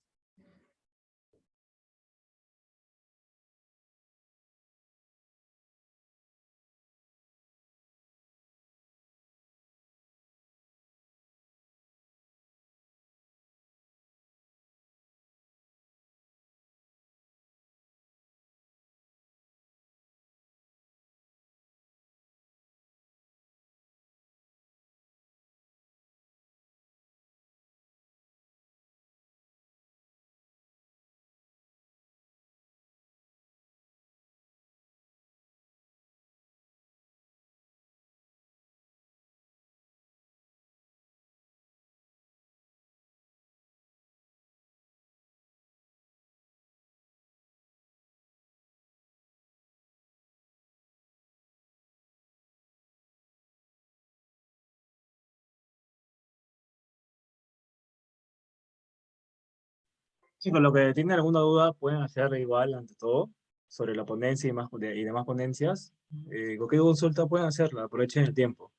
Speaker 2: Chicos, lo que tienen alguna duda pueden hacer igual, ante todo, sobre la ponencia y demás ponencias. Cualquier consulta pueden hacerla, aprovechen el tiempo.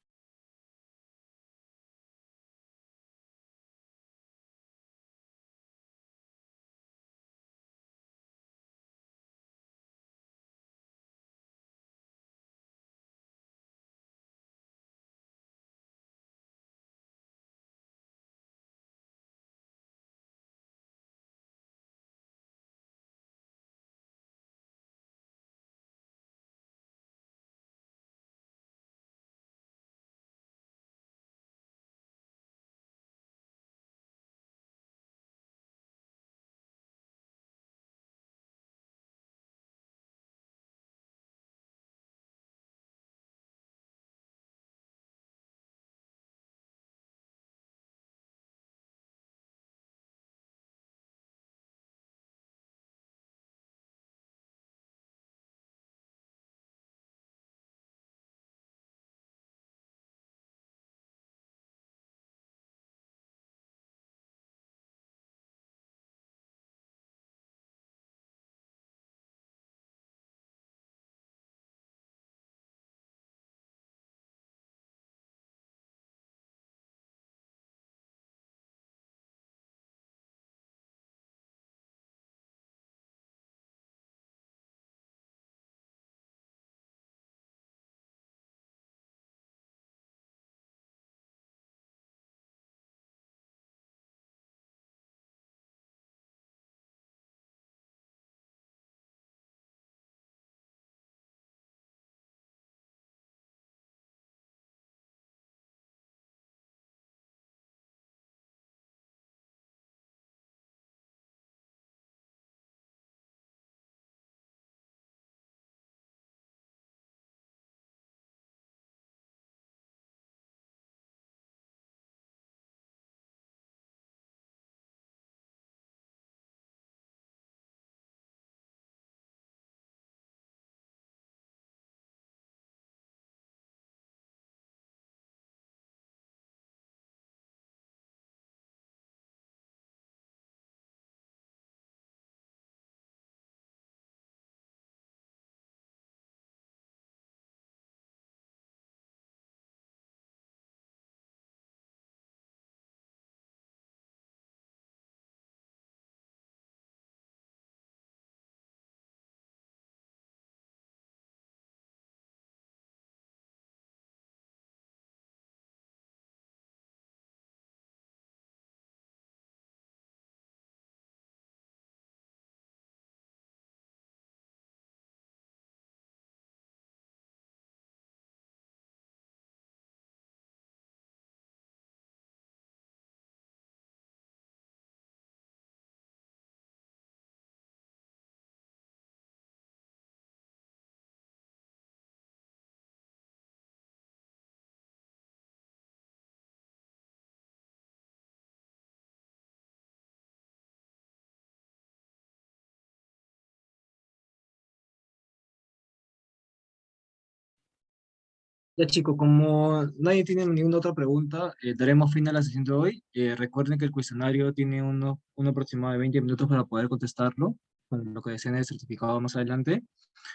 Speaker 2: Ya chicos, como nadie tiene ninguna otra pregunta, daremos fin a la sesión de hoy. Recuerden que el cuestionario tiene un aproximado de 20 minutos para poder contestarlo, con lo que deseen el certificado más adelante.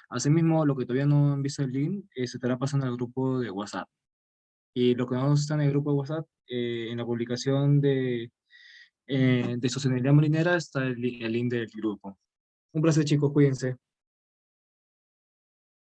Speaker 2: Asimismo, lo que todavía no han visto el link, se estará pasando al grupo de WhatsApp. Y lo que no está en el grupo de WhatsApp, en la publicación de Sostenibilidad Molinera está el link del grupo. Un placer chicos, cuídense.